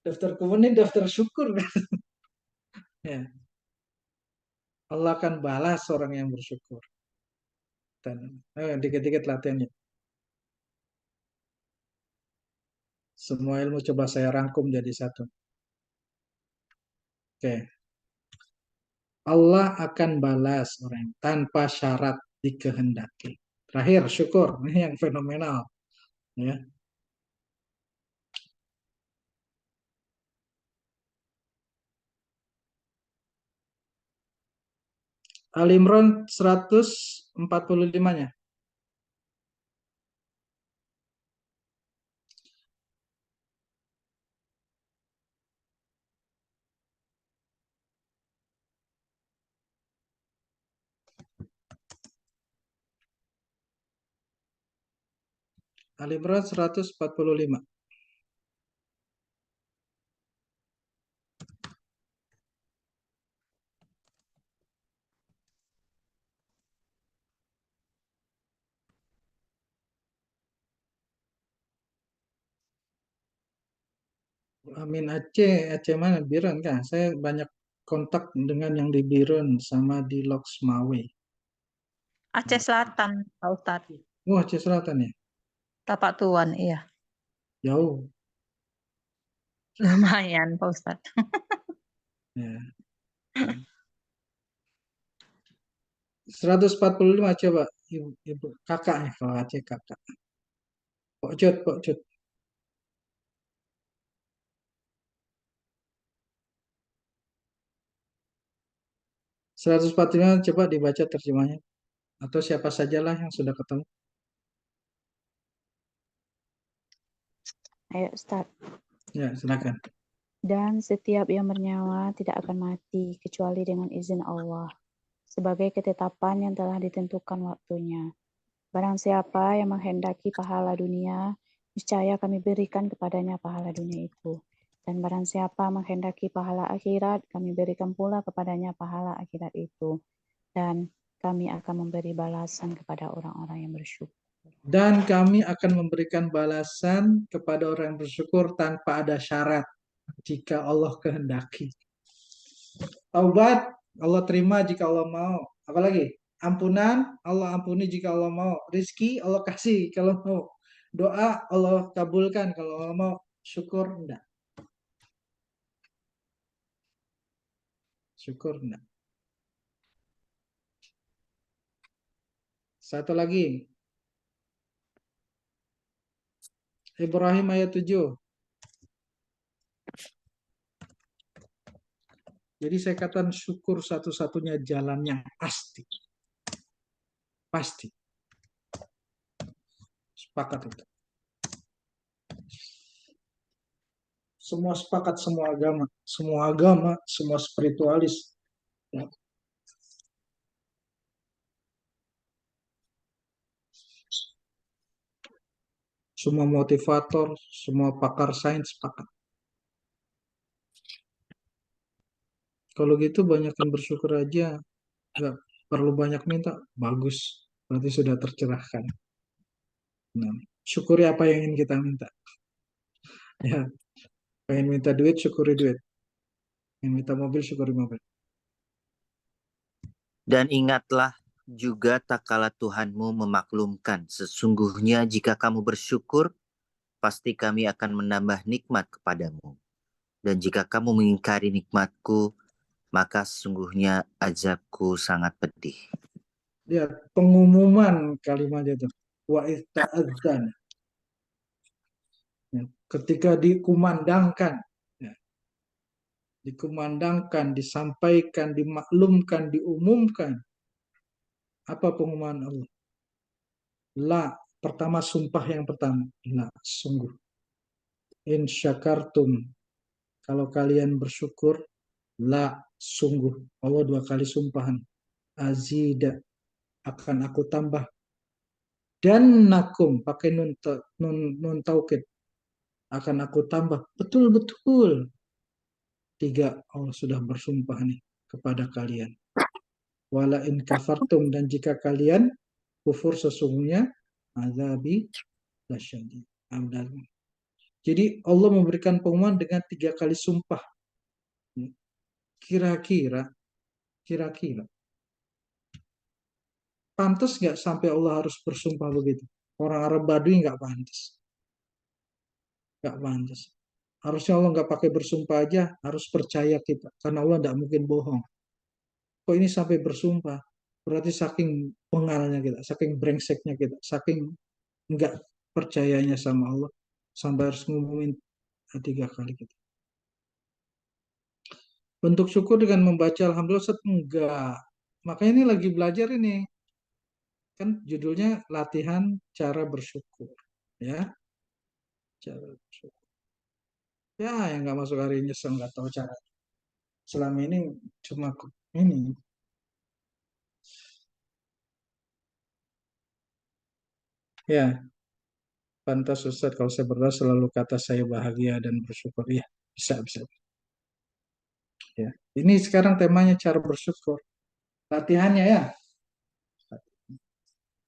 Daftar Kumon ini daftar syukur. Ya. Allah akan balas orang yang bersyukur. Dan dikit-dikit latihannya. Semua ilmu coba saya rangkum jadi satu. Oke. Allah akan balas orang tanpa syarat dikehendaki. Terakhir, syukur. Ini yang fenomenal. Ya. Ali Imran 145-nya. Ali Imran 145. Amin Aceh mana? Biren kan? Saya banyak kontak dengan yang di Biren sama di Loksmawe. Aceh Selatan, Pak Ustadz. Wah, Aceh Selatan ya? Tapak Tuan, iya. Jauh. Lumayan, Pak Ustadz. Ya. 145 coba. Ibu kakaknya kalau Aceh kakak. Pok Cut. 145 coba dibaca terjemahnya. Atau siapa sajalah yang sudah ketemu. Ayo Ustaz. Ya, silakan. Dan setiap yang bernyawa tidak akan mati kecuali dengan izin Allah, sebagai ketetapan yang telah ditentukan waktunya. Barang siapa yang menghendaki pahala dunia, niscaya kami berikan kepadanya pahala dunia itu. Dan barang siapa menghendaki pahala akhirat, kami berikan pula kepadanya pahala akhirat itu. Dan kami akan memberi balasan kepada orang-orang yang bersyukur. Dan kami akan memberikan balasan kepada orang yang bersyukur tanpa ada syarat jika Allah kehendaki. Taubat Allah terima jika Allah mau. Apalagi? Ampunan Allah ampuni jika Allah mau. Rizki Allah kasih kalau mau. Doa Allah kabulkan kalau Allah mau. Syukur enggak. Syukur enggak. Satu lagi. Ibrahim ayat 7. Jadi saya katakan syukur satu-satunya jalan yang pasti. Pasti. Sepakat itu. Semua sepakat, semua agama, semua spiritualis. Ya. Semua motivator, semua pakar sains sepakat. Kalau gitu banyak yang bersyukur aja, nggak perlu banyak minta, bagus, berarti sudah tercerahkan. Nah, syukuri apa yang ingin kita minta. Ya, pengen minta duit, syukuri duit. Pengen minta mobil, syukuri mobil. Dan ingatlah juga tak kala Tuhanmu memaklumkan, sesungguhnya jika kamu bersyukur, pasti kami akan menambah nikmat kepadamu. Dan jika kamu mengingkari nikmatku, maka sesungguhnya azabku sangat pedih. Lihat pengumuman kalimatnya itu. Wa ista'adzan. Ya, ketika dikumandangkan, ya, dikumandangkan, disampaikan, dimaklumkan, diumumkan. Apa pengumuman Allah? La, pertama sumpah yang pertama. La, sungguh. In syakartum. Kalau kalian bersyukur, la, sungguh. Allah 2 kali sumpahan. Azida, akan aku tambah. Dan nakum, pakai nun taukid. Akan aku tambah. Betul-betul. 3, Allah sudah bersumpah nih kepada kalian. Wala in kafartum, dan jika kalian kufur sesungguhnya azabi lasyadid. Jadi Allah memberikan pengumuman dengan 3 kali sumpah. Kira-kira pantas nggak sampai Allah harus bersumpah begitu? Orang Arab Badui nggak pantas. Nggak pantas. Harusnya Allah nggak pakai bersumpah aja, harus percaya kita. Karena Allah nggak mungkin bohong. Kok ini sampai bersumpah? Berarti saking pengalnya kita, saking brengseknya kita, saking nggak percayanya sama Allah, sampai harus ngumumin 3 kali gitu. Bentuk syukur dengan membaca Alhamdulillah, enggak. Makanya ini lagi belajar ini. Kan judulnya latihan cara bersyukur. Ya, cara bersyukur. Ya, yang nggak masuk hari nyesel, nggak tahu cara. Selama ini cuma ini. Ya, pantas Ustaz kalau saya berdoa selalu kata saya bahagia dan bersyukur. Ya, bisa. Ya. Ini sekarang temanya cara bersyukur. Latihannya ya.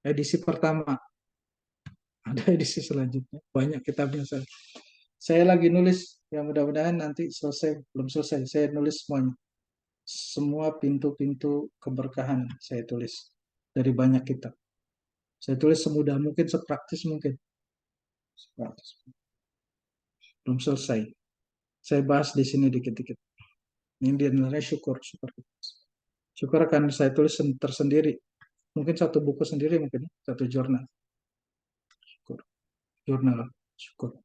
Edisi pertama. Ada edisi selanjutnya. Banyak kitabnya saya. Saya lagi nulis, ya mudah-mudahan nanti selesai. Belum selesai, saya nulis semuanya. Semua pintu-pintu keberkahan saya tulis. Dari banyak kitab. Saya tulis semudah mungkin, sepraktis mungkin. Belum selesai. Saya bahas di sini dikit-dikit. Ini dinilai syukur. Syukur akan saya tulis tersendiri. Mungkin satu buku sendiri, mungkin satu jurnal. Syukur. Jurnal syukur.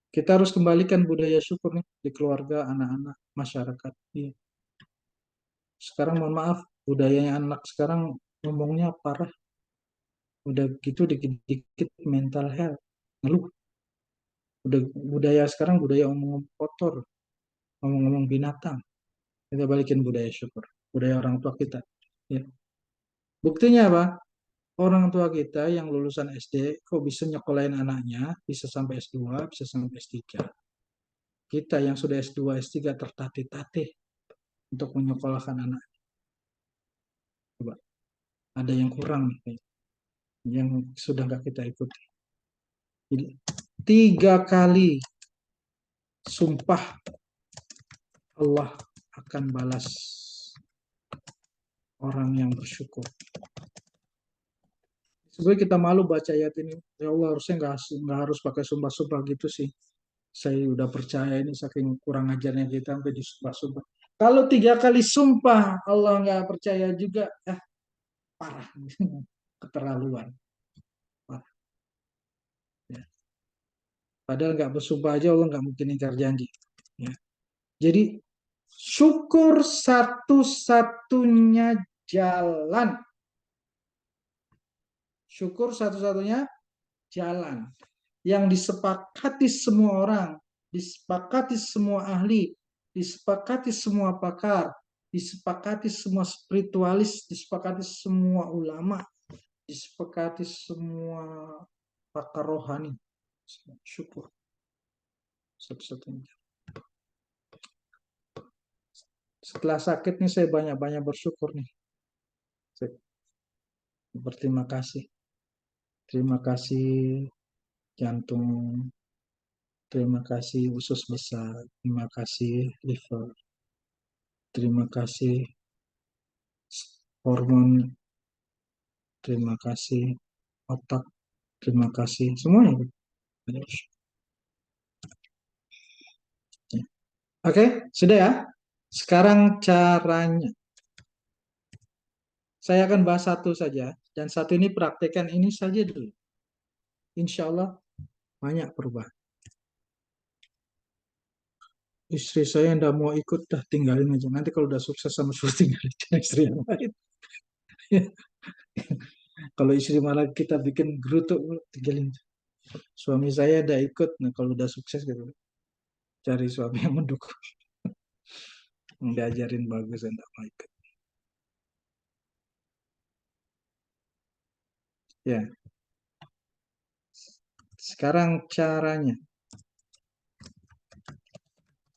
Kita harus kembalikan budaya syukur nih di keluarga, anak-anak, masyarakat. Iya. Sekarang mohon maaf, budayanya anak sekarang ngomongnya parah. Udah gitu dikit-dikit mental health, ngeluh. Udah budaya sekarang budaya omong kotor, ngomong-ngomong binatang. Kita balikin budaya syukur, budaya orang tua kita. Ya. Buktinya apa? Orang tua kita yang lulusan SD kok bisa nyekolahin anaknya, bisa sampai S2, bisa sampai S3. Kita yang sudah S2, S3 tertatih-tatih untuk menyekolahkan anak. Coba, ada yang kurang nih, yang sudah nggak kita ikuti. Jadi, 3 kali sumpah Allah akan balas orang yang bersyukur. Sebenarnya kita malu baca ayat ini. Ya Allah, harusnya nggak harus pakai sumpah-sumpah gitu sih. Saya udah percaya ini saking kurang ajarnya kita sampai disumpah-sumpah. Kalau 3 kali sumpah Allah nggak percaya juga, parah. Keterlaluan. Parah. Ya. Padahal nggak bersumpah aja Allah nggak mungkin ingkar janji. Ya. Jadi syukur satu-satunya jalan. Syukur satu-satunya jalan yang disepakati semua orang, disepakati semua ahli, disepakati semua pakar, disepakati semua spiritualis, disepakati semua ulama, disepakati semua pakar rohani. Syukur satu-satunya. Setelah sakit nih saya banyak-banyak bersyukur nih. Saya berterima kasih. Terima kasih jantung, terima kasih usus besar, terima kasih liver, terima kasih hormon, terima kasih otak, terima kasih semuanya. Oke, sudah ya. Sekarang caranya. Saya akan bahas satu saja, dan satu ini praktekkan ini saja dulu. Insya Allah banyak perubahan. Istri saya tidak mau ikut, dah tinggalin aja. Nanti kalau udah sukses sama suami tinggalin istri yang lain. Kalau istri malah kita bikin gerutu, tinggalin. Suami saya udah ikut, nah kalau udah sukses gitu, cari suami yang mendukung. Diajarin bagus, dan tidak mau ikut. Ya. Sekarang caranya.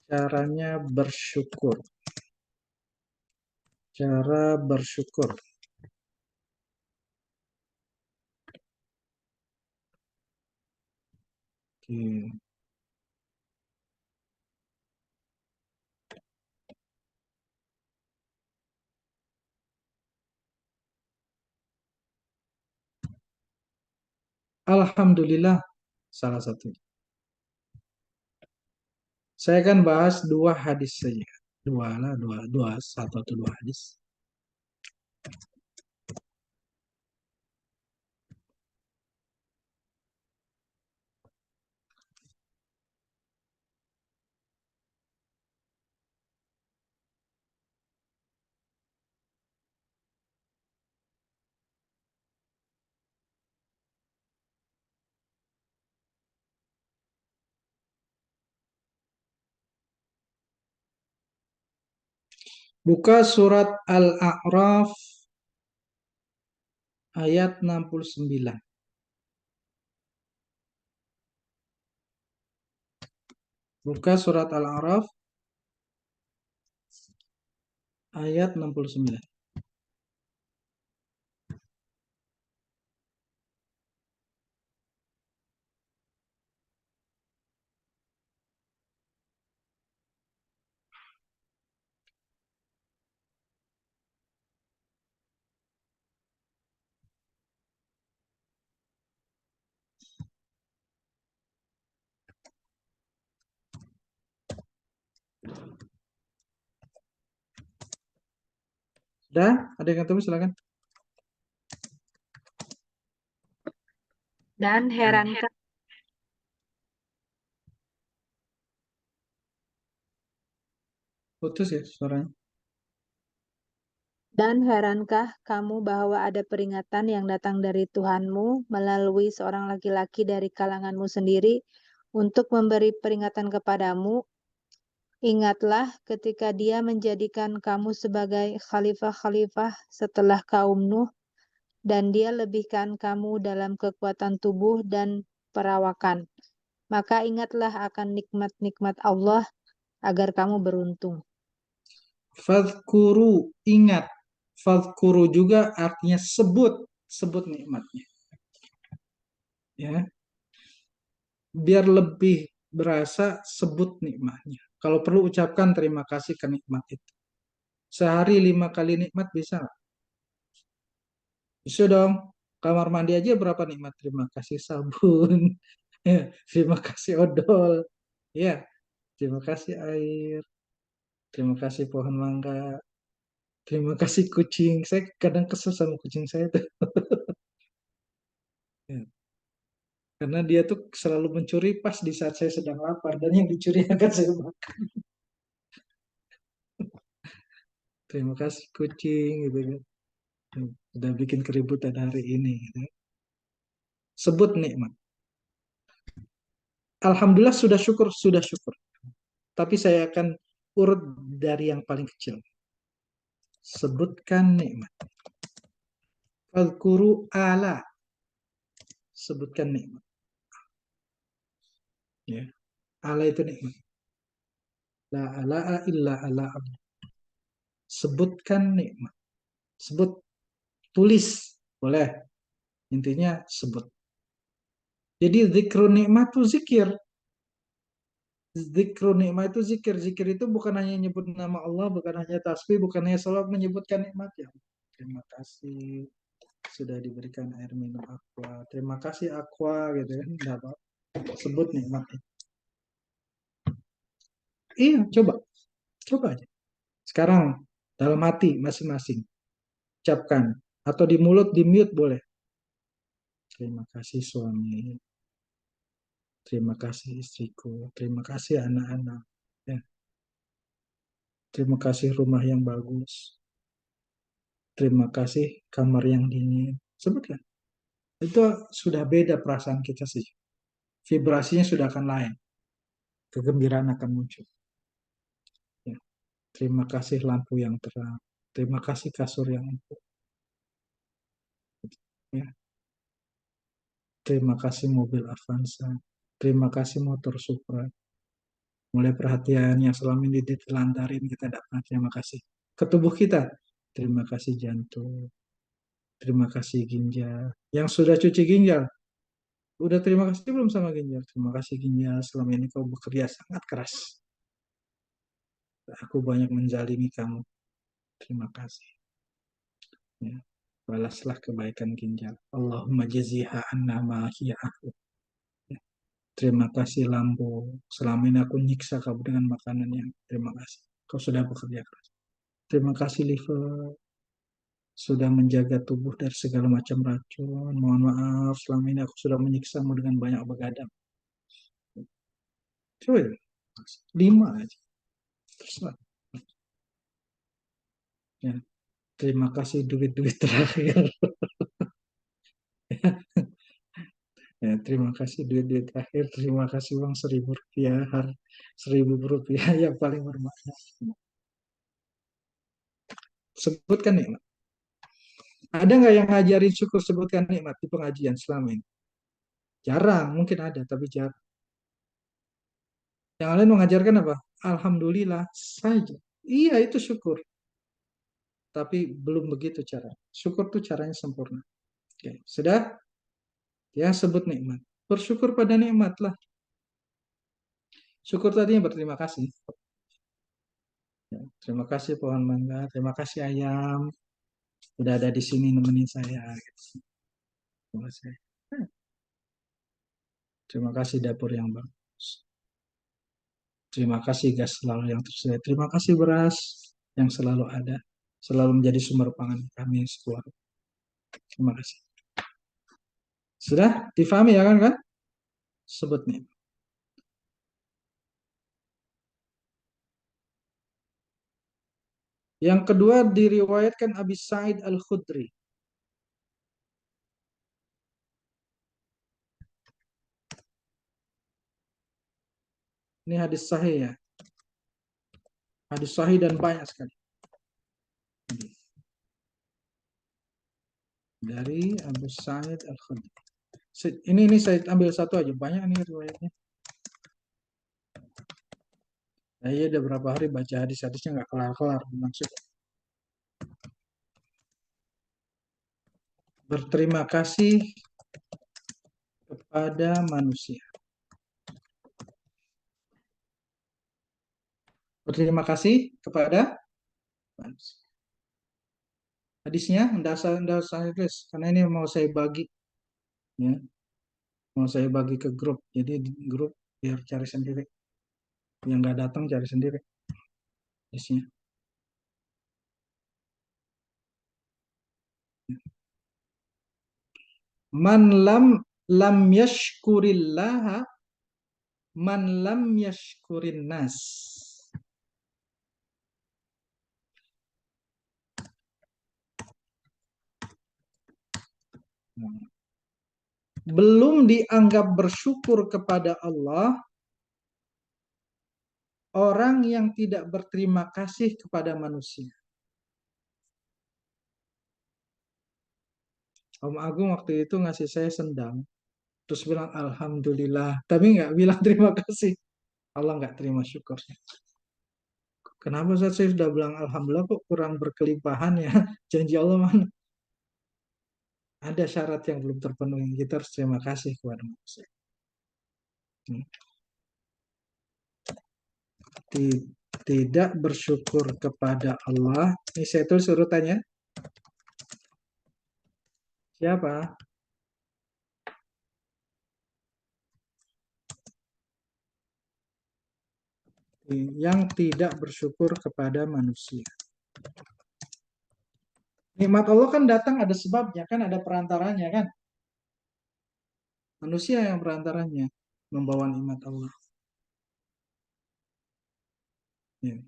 Caranya bersyukur. Cara bersyukur. Oke. Alhamdulillah, salah satu. Saya akan bahas 2 hadis saja. Satu atau 2 hadis. Buka surat Al-A'raf ayat 69. Buka surat Al-A'raf ayat 69. Sudah? Ada yang ketemu silakan. Dan herankah Putus ya suaranya. Dan herankah kamu bahwa ada peringatan yang datang dari Tuhanmu melalui seorang laki-laki dari kalanganmu sendiri untuk memberi peringatan kepadamu? Ingatlah ketika dia menjadikan kamu sebagai khalifah-khalifah setelah kaum Nuh, dan dia lebihkan kamu dalam kekuatan tubuh dan perawakan. Maka ingatlah akan nikmat-nikmat Allah agar kamu beruntung. Fadhkuru, ingat. Fadhkuru juga artinya sebut nikmatnya. Ya, biar lebih berasa, sebut nikmatnya. Kalau perlu ucapkan terima kasih ke nikmat itu. Sehari 5 kali nikmat bisa nggak? Bisa dong. Kamar mandi aja berapa nikmat? Terima kasih sabun. Ya, terima kasih odol. Ya, terima kasih air. Terima kasih pohon mangga. Terima kasih kucing. Saya kadang kesel sama kucing saya tuh. Ya, karena dia tuh selalu mencuri pas di saat saya sedang lapar. Dan yang dicuri akan saya makan. Terima kasih kucing gitu kan. Udah bikin keributan hari ini. Gitu. Sebut nikmat. Alhamdulillah sudah syukur, sudah syukur. Tapi saya akan urut dari yang paling kecil. Sebutkan nikmat. Fadhkuru ala. Sebutkan nikmat. Ya. Ala itu nikmat. La ala'a illa ala abdi. Sebutkan nikmat. Sebut. Tulis. Boleh. Intinya sebut. Jadi zikrun nikmat itu zikir. Zikrun nikmat itu zikir. Zikir itu bukan hanya nyebut nama Allah, bukan hanya tasbih, bukan hanya salat, menyebutkan nikmat ya. Terima kasih sudah diberikan air minum aqua. Terima kasih aqua gitu kan. Enggak apa. Sebut nikmat. Iya, coba. Coba aja. Sekarang dalam hati masing-masing ucapkan atau di mulut di mute boleh. Terima kasih suami. Terima kasih istriku. Terima kasih anak-anak. Ya. Terima kasih rumah yang bagus. Terima kasih kamar yang dingin. Sebutkan. Itu sudah beda perasaan kita sih. Vibrasinya sudah akan lain. Kegembiraan akan muncul. Ya. Terima kasih lampu yang terang. Terima kasih kasur yang empuk. Ya. Terima kasih mobil Avanza. Terima kasih motor Supra. Mulai perhatian yang selama ini ditelantarin kita dapat. Terima kasih. Ke tubuh kita. Terima kasih jantung. Terima kasih ginjal. Yang sudah cuci ginjal. Udah terima kasih belum sama ginjal? Terima kasih ginjal. Selama ini kau bekerja sangat keras. Aku banyak menjalimi kamu. Terima kasih. Ya. Balaslah kebaikan ginjal. Allahumma jaziha anna ma hiya ahlu. Ya. Terima kasih lambung. Selama ini aku nyiksa kamu dengan makanan yang terima kasih. Kau sudah bekerja keras. Terima kasih liver. Sudah menjaga tubuh dari segala macam racun. Mohon maaf, selama ini aku sudah menyiksamu dengan banyak begadang. Coba ya. 5 aja. Terserah. Ya. Terima kasih duit-duit terakhir. Ya, terima kasih duit-duit terakhir. Terima kasih uang Rp1.000. 1.000 rupiah yang paling bermakna. Sebutkan nikmat. Ada nggak yang ngajarin syukur sebutkan nikmat di pengajian selama ini? Jarang, mungkin ada, tapi jarang. Yang lain mengajarkan apa? Alhamdulillah saja. Iya, itu syukur. Tapi belum begitu cara. Syukur tuh caranya sempurna. Oke, sudah? Ya, sebut nikmat. Bersyukur pada nikmat lah. Syukur tadinya berterima kasih. Ya, terima kasih pohon mangga, terima kasih ayam. Udah ada di sini nemenin saya. Terima kasih. Terima kasih dapur yang bagus. Terima kasih gas selalu yang tersedia. Terima kasih beras yang selalu ada. Selalu menjadi sumber pangan kami sekeluarga. Terima kasih. Sudah difahami ya kan? Sebut nih. Yang kedua diriwayatkan Abi Sa'id Al-Khudri. Ini hadis sahih ya. Hadis sahih dan banyak sekali. Dari Abu Sa'id Al-Khudri. Ini saya ambil satu aja, banyak nih riwayatnya. Saya udah berapa hari baca hadis-hadisnya nggak kelar-kelar maksud. Berterima kasih kepada manusia. Berterima kasih kepada manusia. Hadisnya enggak usah guys, karena ini mau saya bagi, ya. Mau saya bagi ke grup. Jadi di grup biar cari sendiri. Yang nggak datang cari sendiri hadisnya. Man lam yashkurillaha man lam yashkurin nas. Belum dianggap bersyukur kepada Allah orang yang tidak berterima kasih kepada manusia. Om Agung waktu itu ngasih saya sendal, terus bilang alhamdulillah, tapi nggak bilang terima kasih. Allah nggak terima syukurnya. Kenapa saya sudah bilang alhamdulillah kok kurang berkelimpahan ya? Janji Allah mana? Ada syarat yang belum terpenuhi. Kita harus terima kasih kepada manusia. Tidak bersyukur kepada Allah. Ini saya tulis urutannya. Siapa? Yang tidak bersyukur kepada manusia. Nikmat Allah kan datang ada sebabnya, kan ada perantaranya kan. Manusia yang perantaranya membawa nikmat Allah. Ya.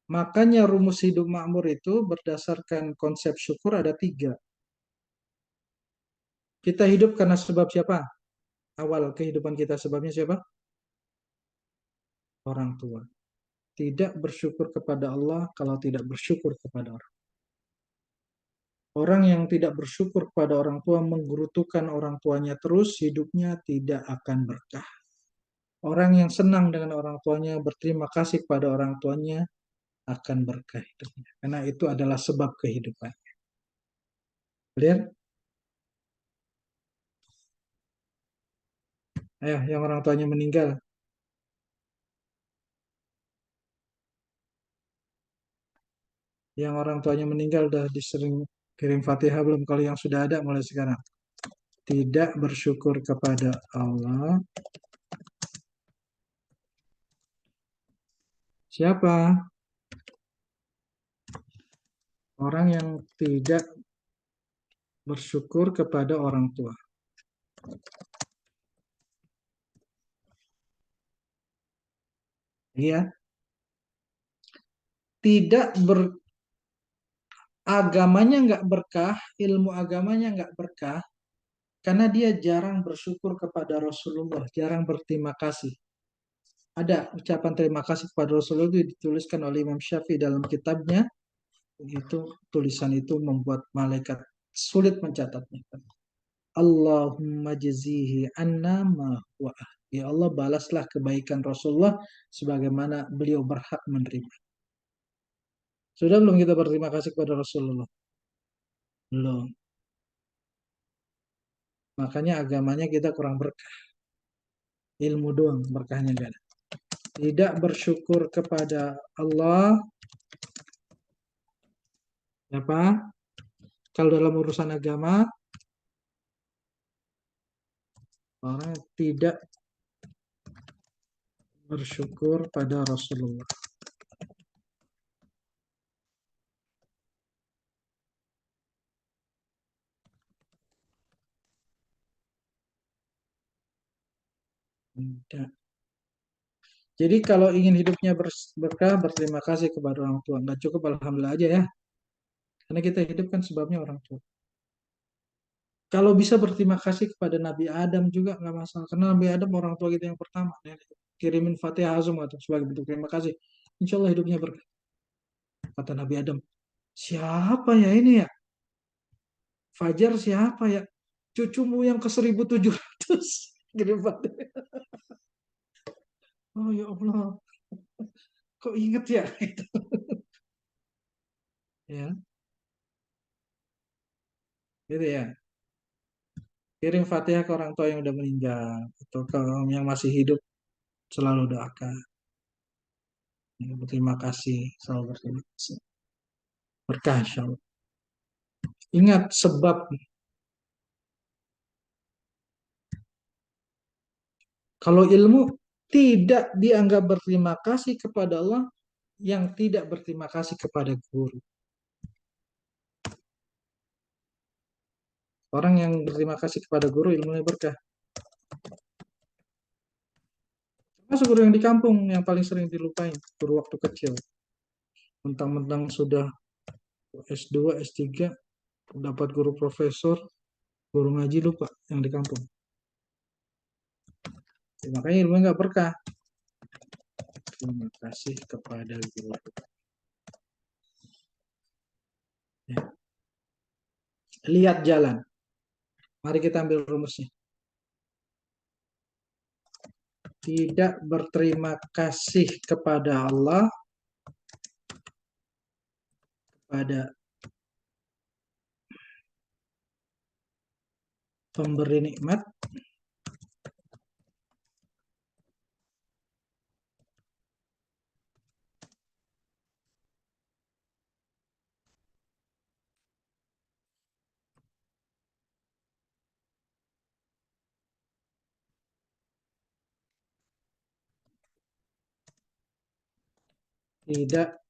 Makanya rumus hidup makmur itu berdasarkan konsep syukur ada 3. Kita hidup karena sebab siapa? Awal kehidupan kita sebabnya siapa? Orang tua. Tidak bersyukur kepada Allah kalau tidak bersyukur kepada orang. Orang yang tidak bersyukur kepada orang tua menggerutukan orang tuanya terus, hidupnya tidak akan berkah. Orang yang senang dengan orang tuanya, berterima kasih kepada orang tuanya, akan berkah hidupnya. Karena itu adalah sebab kehidupan. Clear? Ayo, yang orang tuanya meninggal. Yang orang tuanya meninggal udah disering kirim Fatihah belum? Kalau yang sudah ada mulai sekarang. Tidak bersyukur kepada Allah. Siapa? Orang yang tidak bersyukur kepada orang tua. Iya. Tidak agamanya nggak berkah, ilmu agamanya nggak berkah, karena dia jarang bersyukur kepada Rasulullah, jarang berterima kasih. Ada ucapan terima kasih kepada Rasulullah itu dituliskan oleh Imam Syafi'i dalam kitabnya. Itu tulisan itu membuat malaikat sulit mencatatnya. Allahumma jazihi anna ma huwa. Ya Allah, balaslah kebaikan Rasulullah sebagaimana beliau berhak menerima. Sudah belum kita berterima kasih kepada Rasulullah? Belum. Makanya agamanya kita kurang berkah. Ilmu doang berkahnya enggak ada. Tidak bersyukur kepada Allah. Apa? Kalau dalam urusan agama, orang tidak bersyukur pada Rasulullah. Tidak. Jadi kalau ingin hidupnya berkah, berterima kasih kepada orang tua. Nggak cukup alhamdulillah aja ya. Karena kita hidup kan sebabnya orang tua. Kalau bisa berterima kasih kepada Nabi Adam juga nggak masalah. Karena Nabi Adam orang tua kita yang pertama. Kirimin Fatihah Azum atau sebagai bentuk terima kasih. Insya Allah hidupnya berkah. Kata Nabi Adam, siapa ya ini ya? Fajar siapa ya? Cucumu yang ke 1700. Kirim Fatihah. Oh ya Allah, kok inget ya? Ya, gitu ya. Kirim Fatihah ke orang tua yang udah meninggal atau ke yang masih hidup, selalu doakan. Ya, berterima kasih, selalu berterima kasih. Berkah insya Allah. Ingat sebab. Kalau ilmu tidak dianggap berterima kasih kepada Allah yang tidak berterima kasih kepada guru. Orang yang berterima kasih kepada guru ilmunya berkah. Termasuk guru yang di kampung yang paling sering dilupain, guru waktu kecil. Mentang-mentang sudah S2, S3, dapat guru profesor, guru ngaji lupa yang di kampung. Ya, makanya ilmu nggak berkah. Terima kasih kepada guru. Ya. Lihat jalan. Mari kita ambil rumusnya. Tidak berterima kasih kepada Allah, kepada pemberi nikmat,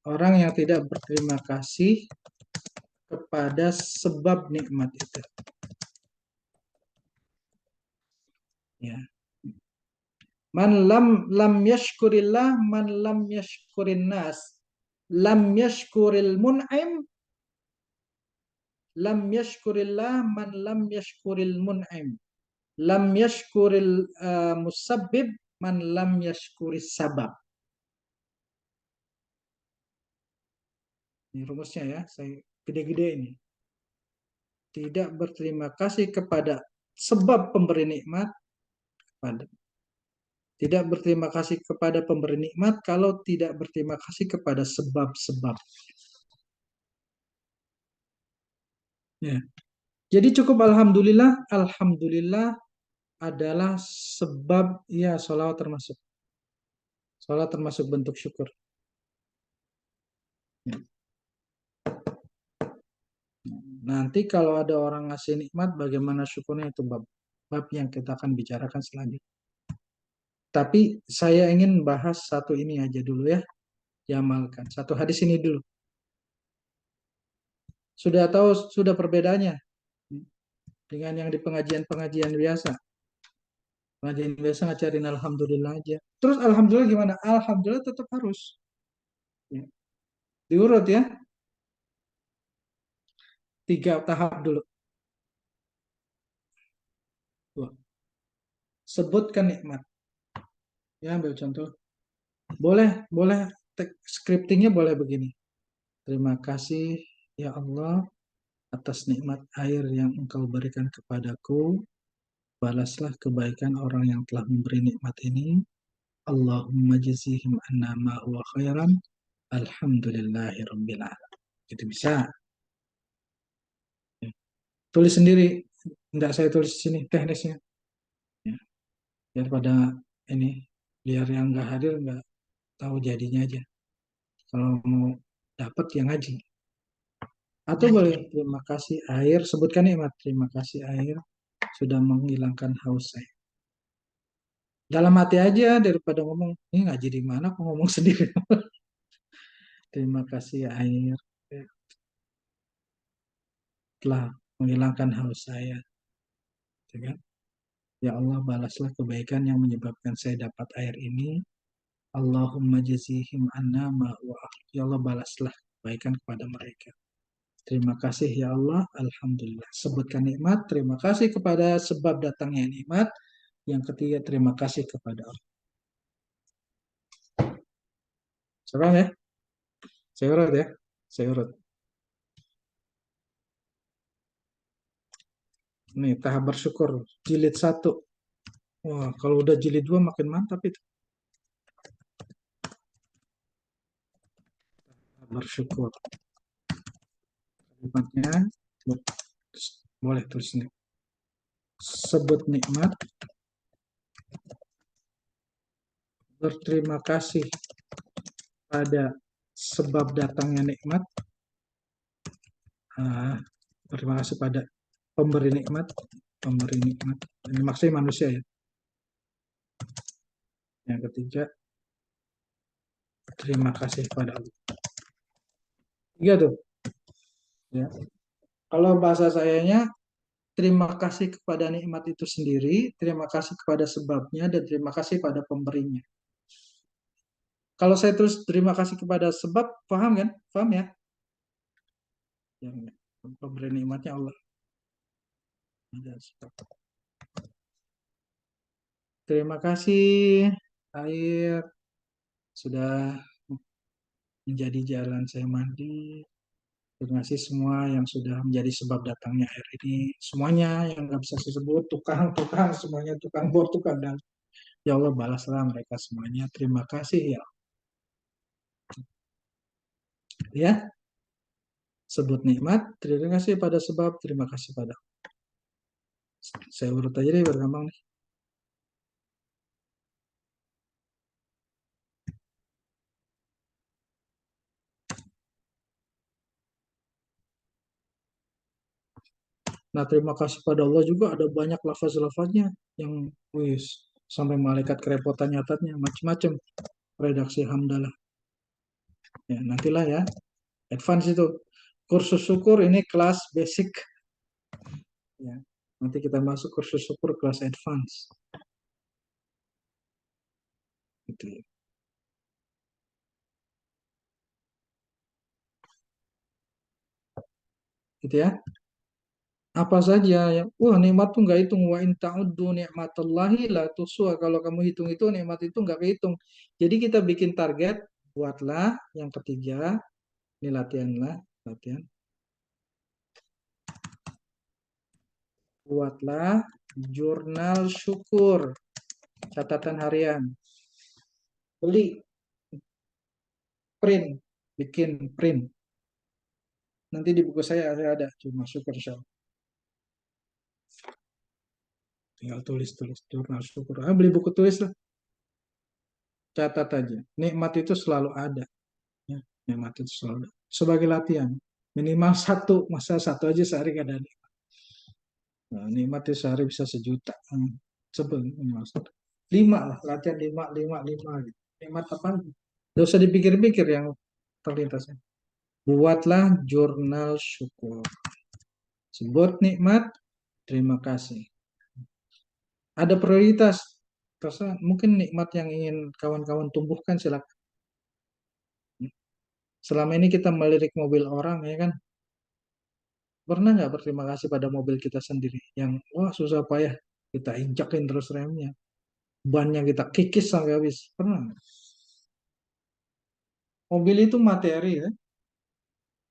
orang yang tidak berterima kasih kepada sebab nikmat itu. Ya. Man lam yashkurillah, man lam yashkurin nas, lam yashkuril mun'im, lam yashkurillah, man lam yashkuril mun'im, lam yashkuril musabbib, man lam yashkuris sabab. Ini rumusnya ya, saya gede-gede ini. Tidak berterima kasih kepada sebab pemberi nikmat, tidak berterima kasih kepada pemberi nikmat kalau tidak berterima kasih kepada sebab-sebab. Ya. Jadi cukup alhamdulillah, alhamdulillah adalah sebab, ya sholawat termasuk. Sholawat termasuk bentuk syukur. Ya. Nanti kalau ada orang ngasih nikmat, bagaimana syukurnya itu bab yang kita akan bicarakan selanjutnya. Tapi saya ingin bahas satu ini aja dulu ya, diamalkan. Satu hadis ini dulu. Sudah tahu, sudah perbedaannya dengan yang di pengajian-pengajian biasa. Pengajian biasa ngajarin alhamdulillah aja. Terus alhamdulillah gimana? Alhamdulillah tetap harus. Ya. Diurut ya. 3 tahap dulu. Sebutkan nikmat. Ya, ambil contoh. Boleh scriptingnya boleh begini. Terima kasih ya Allah atas nikmat air yang Engkau berikan kepadaku. Balaslah kebaikan orang yang telah memberi nikmat ini. Allahumma jazihim anna ma huwa khairan. Alhamdulillahirabbil alamin. Itu bisa. Ya. Tulis sendiri. Enggak saya tulis di sini teknisnya. Ya. Biar pada ini, biar yang enggak hadir enggak tahu jadinya aja. Kalau mau dapat yang ngaji. Atau boleh terima kasih air, sebutkan nikmat. Terima kasih air sudah menghilangkan haus saya. Dalam hati aja daripada ngomong, ini ngaji di mana kok ngomong sendiri. Terima kasih air telah menghilangkan haus saya. Ya Allah, balaslah kebaikan yang menyebabkan saya dapat air ini. Allahumma jazihim anna ma wa ya Allah balaslah kebaikan kepada mereka. Terima kasih ya Allah, alhamdulillah. Sebutkan nikmat, terima kasih kepada sebab datangnya nikmat. Yang ketiga, terima kasih kepada Allah. Coba ya, saya urut ya, saya urut. Nih, tahap bersyukur, jilid 1. Wah, kalau udah jilid 2 makin mantap itu. Tahap bersyukur. Kalimatnya, boleh tulis nih. Sebut nikmat, berterima kasih pada sebab datangnya nikmat, terima kasih pada pemberi nikmat, ini maksudnya manusia ya. Yang ketiga, terima kasih pada Allah. 3 tuh ya. Kalau bahasa sayanya, terima kasih kepada nikmat itu sendiri, terima kasih kepada sebabnya, dan terima kasih pada pemberinya. Kalau saya tulis terima kasih kepada sebab, paham kan? Paham ya? Yang pemberi nikmatnya Allah. Terima kasih air sudah menjadi jalan saya mandi. Terima kasih semua yang sudah menjadi sebab datangnya air ini. Semuanya yang nggak bisa saya sebut, tukang-tukang, semuanya tukang bor, tukang dan ya Allah balaslah mereka semuanya. Terima kasih ya. Ya, sebut nikmat, terima kasih pada sebab, terima kasih pada. Saya urut aja deh biar gampang nih. Nah, terima kasih pada Allah juga ada banyak lafaz-lafaznya yang wis sampai malaikat kerepotan nyatatnya macam-macam. Redaksi hamdalah. Ya, nantilah ya. Advance itu. Kursus syukur ini kelas basic. Ya. Nanti kita masuk kursus syukur kelas advance. Gitu ya. Gitu ya. Apa saja ya. Wah, nikmat tuh nggak hitung. Wa in ta'uddu ni'matallahi la tuhsuha. Kalau kamu hitung itu nikmat itu nggak kehitung. Jadi kita bikin target, buatlah yang ketiga. Ini latihan. Buatlah jurnal syukur, catatan harian. Beli, print, bikin print. Nanti di buku saya ada cuma syukur insya Allah. Tinggal tulis jurnal syukur. Beli buku tulis lah. Catat aja. Nikmat itu selalu ada. Ya, nikmat itu selalu ada. Sebagai latihan. Minimal masa satu aja sehari gak ada nikmat. Nah, nikmat itu sehari bisa 1 juta. Sebel, minimal 1. 5 lah, latihan 5 gitu. Nikmat apa? Gak usah dipikir-pikir yang terlintasnya. Buatlah jurnal syukur. Sebut nikmat, terima kasih. Ada prioritas. Terserah, mungkin nikmat yang ingin kawan-kawan tumbuhkan silakan. Selama ini kita melirik mobil orang ya kan. Pernah nggak berterima kasih pada mobil kita sendiri yang wah susah payah kita injakin terus remnya, bannya kita kikis sampai habis. Pernah nggak? Mobil itu materi ya.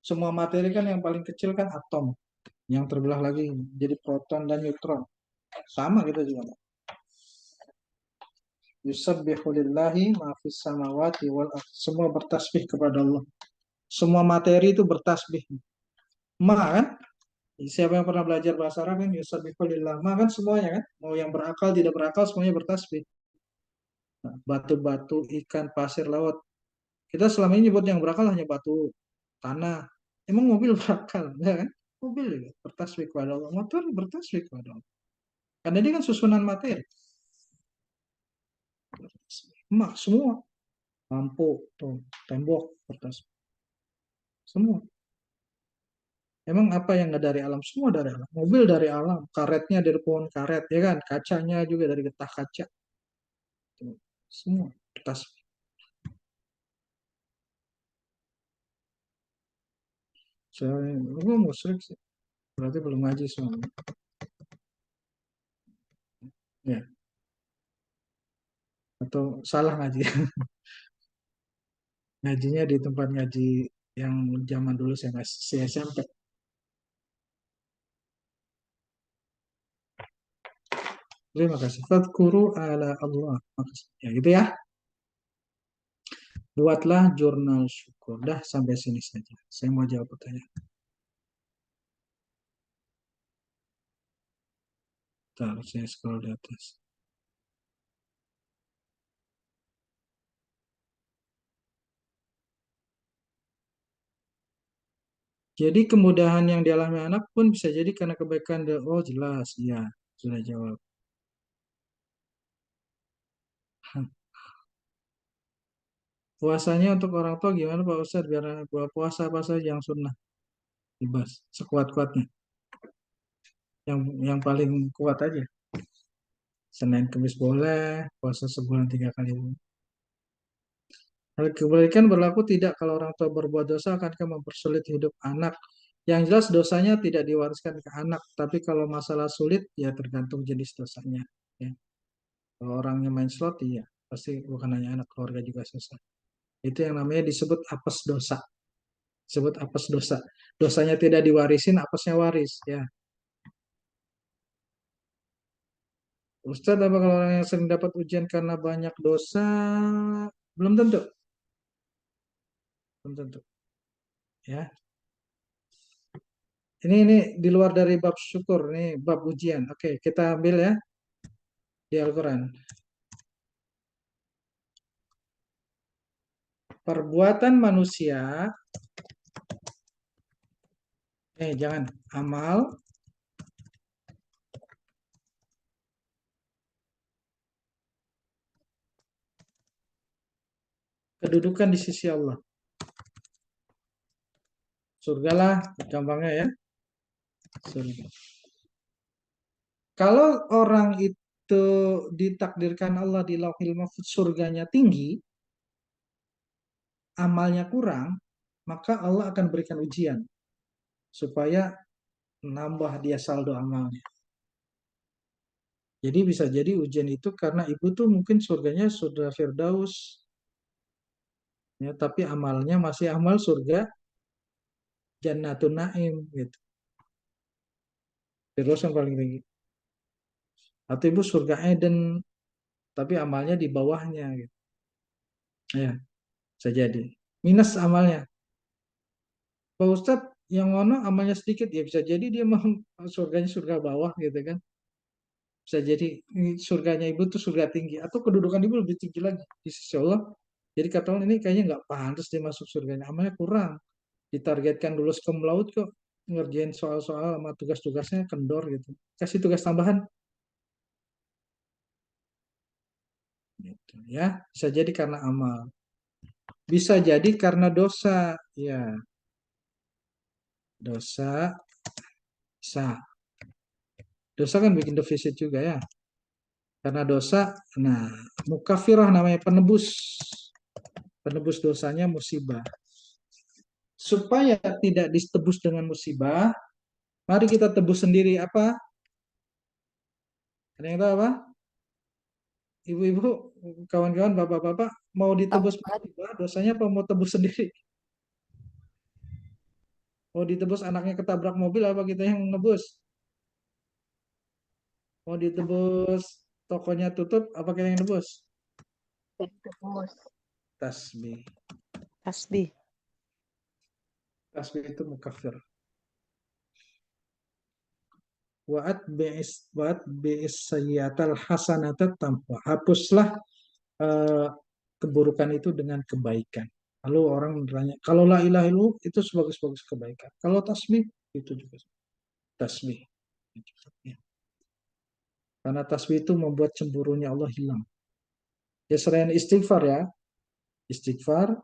Semua materi kan yang paling kecil kan atom, yang terbelah lagi jadi proton dan neutron. Sama kita juga. Yusabbihu lillahi ma fis samawati wal ardh. Semua bertasbih kepada Allah. Semua materi itu bertasbih. Ma kan? Siapa yang pernah belajar bahasa Arab kan yusabbihu lillah. Ma kan semuanya kan? Mau yang berakal tidak berakal semuanya bertasbih. Nah, batu-batu, ikan, pasir, laut. Kita selama ini nyebut yang berakal hanya batu, tanah. Emang mobil berakal? Enggak kan? Mobil juga bertasbih kepada Allah. Motor bertasbih kepada Allah. Karena dia kan susunan materi. Emak semua. Lampu, tuh, tembok, kertas. Semua. Emang apa yang nggak dari alam? Semua dari alam. Mobil dari alam. Karetnya dari pohon karet, ya kan? Kacanya juga dari getah kaca. Tuh, semua kertas. Saya musyrik sih. Berarti belum ngaji soalnya. Ya, atau salah ngaji. Ngajinya di tempat ngaji yang zaman dulu saya masih SMP. Terima kasih. Fadkuru ala Allah. Makasih. Ya gitu ya. Buatlah jurnal syukur. Dah sampai sini saja. Saya mau jawab pertanyaan. Bentar, saya scroll di atas. Jadi kemudahan yang dialami anak pun bisa jadi karena kebaikan. Oh jelas, ya sudah jawab. Puasanya untuk orang tua gimana Pak Ustadz? Biar puasa apa saja yang sunnah? Bebas, sekuat-kuatnya. Yang paling kuat aja. Senin Kamis boleh, puasa sebulan 3 kali. Hal kebalikan berlaku tidak kalau orang tua berbuat dosa akankah mempersulit hidup anak. Yang jelas dosanya tidak diwariskan ke anak, tapi kalau masalah sulit ya tergantung jenis dosanya. Ya. Kalau orangnya main slot iya, pasti bukan hanya anak, keluarga juga susah. Itu yang namanya disebut apes dosa. Disebut apes dosa. Dosanya tidak diwarisin, apesnya waris. Ya. Ustadz, apa kalau orang yang sering dapat ujian karena banyak dosa? Belum tentu. Belum tentu. Ya. Ini di luar dari bab syukur, ini bab ujian. Oke, kita ambil ya di Al-Quran. Perbuatan manusia, jangan amal, kedudukan di sisi Allah. Surgalah, gampangnya ya. Surga. Kalau orang itu ditakdirkan Allah di Lauhil Mahfuz surganya tinggi, amalnya kurang, maka Allah akan berikan ujian supaya nambah dia saldo amalnya. Jadi bisa jadi ujian itu karena ibu tuh mungkin surganya sudah Firdaus, ya, tapi amalnya masih amal surga Jannatun Naim gitu. Firdaus yang paling tinggi. Atau ibu surga Eden, tapi amalnya di bawahnya gitu. Ya, bisa jadi. Minus amalnya. Pak Ustadz yang ngono amalnya sedikit, ya bisa jadi dia mau surganya surga bawah gitu kan. Bisa jadi surganya ibu tuh surga tinggi atau kedudukan ibu lebih tinggi lagi di sisi Allah. Jadi kata orang ini kayaknya nggak pantas dia masuk surganya, amalnya kurang. Ditargetkan lulus cum laude kok ngerjain soal-soal sama tugas-tugasnya kendor gitu. Kasih tugas tambahan. Gitu, ya, bisa jadi karena amal. Bisa jadi karena dosa, ya. Dosa bisa. Dosa kan bikin defisit juga ya. Karena dosa, nah, mukafirah namanya penebus. Penebus dosanya musibah. Supaya tidak ditebus dengan musibah, mari kita tebus sendiri apa? Ada yang tahu apa? Ibu-ibu, kawan-kawan, bapak-bapak, mau ditebus musibah, dosanya apa mau tebus sendiri? Mau ditebus anaknya ketabrak mobil, apa kita yang nebus? Mau ditebus tokonya tutup, apa kita yang nebus? Tasbih. Tasbih. Tasbih itu mukafir. Wa'at bi'is sayyatal hasanatat tampu. Hapuslah keburukan itu dengan kebaikan. Lalu orang bertanya, kalau la ilaha illallah itu sebagus-bagus kebaikan. Kalau tasbih itu juga tasbih. Karena tasbih itu membuat cemburunya Allah hilang. Ya selain istighfar ya. Istighfar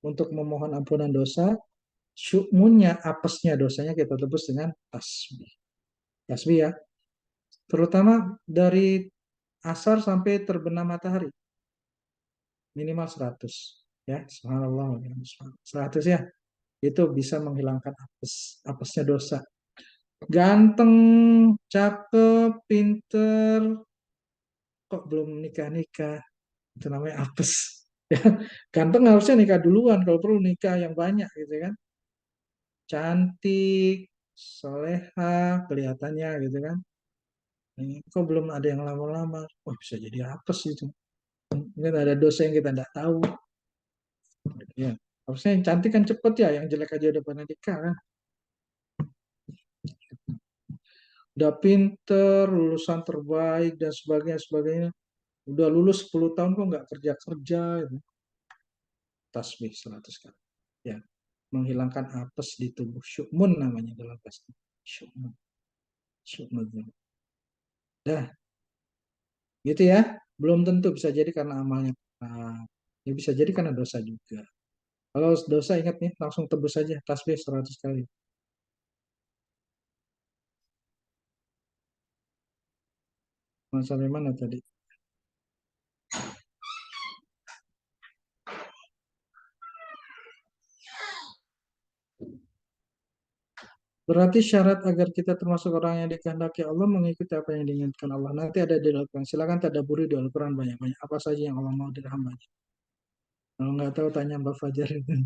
untuk memohon ampunan dosa, syukmunnya, apesnya dosanya kita tebus dengan tasbih. Tasbih ya. Terutama dari asar sampai terbenam matahari. Minimal 100. Ya, subhanallah. 100 ya. Itu bisa menghilangkan apes. Apesnya dosa. Ganteng, cakep, pinter, kok belum nikah-nikah. Itu namanya apes. Ya, ganteng harusnya nikah duluan, kalau perlu nikah yang banyak gitu kan. Cantik, soleha, kelihatannya gitu kan. Ini kok belum ada yang lama-lama. Wah, bisa jadi apes itu. Mungkin ada dosa yang kita tidak tahu. Ya, harusnya yang cantik kan cepet ya, yang jelek aja udah pada nikah kan. Udah pinter, lulusan terbaik dan sebagainya. Udah lulus 10 tahun kok nggak kerja-kerja. Gitu. Tasbih 100 kali. Ya, menghilangkan apes di tubuh. Syukmun namanya dalam bahasa. Syukmun. Syukmun. Dah, gitu ya. Belum tentu bisa jadi karena amalnya. Nah, ya bisa jadi karena dosa juga. Kalau dosa ingat nih, langsung tebus saja. Tasbih 100 kali. Sampai mana tadi? Berarti syarat agar kita termasuk orang yang dikehendaki Allah mengikuti apa yang diinginkan Allah. Nanti ada di Al-Quran. Silakan tadabburi di Al-Quran banyak-banyak. Apa saja yang Allah mau dari hambanya. Kalau nggak tahu tanya Mbak Fajar itu.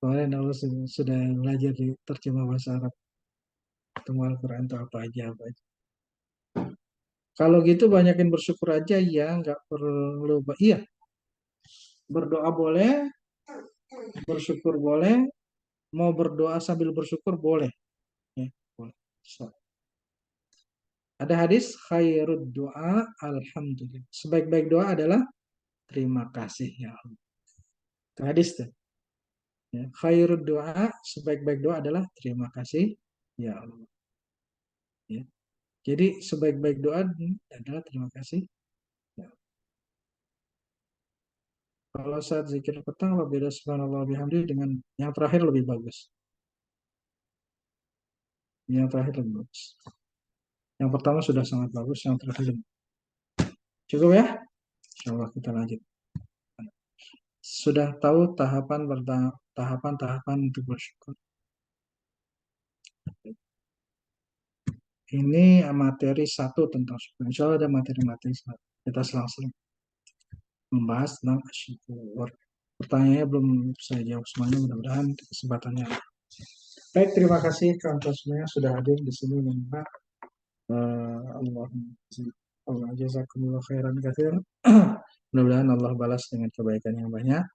Kemarin Allah sudah belajar di terjemah bahasa Arab. Temu Al-Quran itu apa aja. Kalau gitu banyakin bersyukur aja ya. Nggak perlu. Iya. Berdoa boleh. Bersyukur boleh. Mau berdoa sambil bersyukur boleh. Ya, boleh. So. Ada hadis khairud doa alhamdulillah. Sebaik-baik doa adalah terima kasih ya Allah. Itu hadis tuh. Ya, khairud doa, sebaik-baik doa adalah terima kasih ya Allah. Ya. Jadi sebaik-baik doa adalah terima kasih. Ya. Kalau saat zikir petang berbeda subhanallah bihamdi dengan yang terakhir lebih bagus. Yang terakhir lebih bagus. Yang pertama sudah sangat bagus, yang terakhir cukup ya? Insyaallah kita lanjut. Sudah tahu tahapan-tahapan untuk bersyukur. Ini materi 1 tentang syukur. Insya Allah ada materi-materi kita selang-seling membahas tentang syukur. Pertanyaannya belum saya jawab semuanya, mudah-mudahan kesempatannya ada. Baik, terima kasih kawan-kawan semuanya sudah hadir di sini mendengar. Allah jazakumullah khairan katsir. Mudah-mudahan Allah balas dengan kebaikan yang banyak.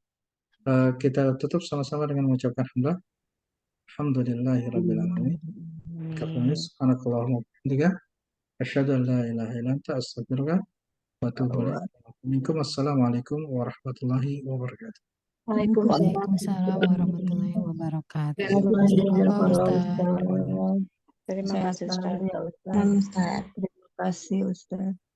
Kita tutup sama-sama dengan mengucapkan alhamdulillahirabbil alamin. Subhanakallahumma wa bihamdika asyhadu an la ilaha illa anta astaghfiruka wa atubu ilaik. Assalamualaikum warahmatullahi wabarakatuh. Waalaikumsalam warahmatullahi wabarakatuh. Terima Allah Ustaz. Terima kasih Ustaz. kasih Ustaz. Terima kasih Ustaz.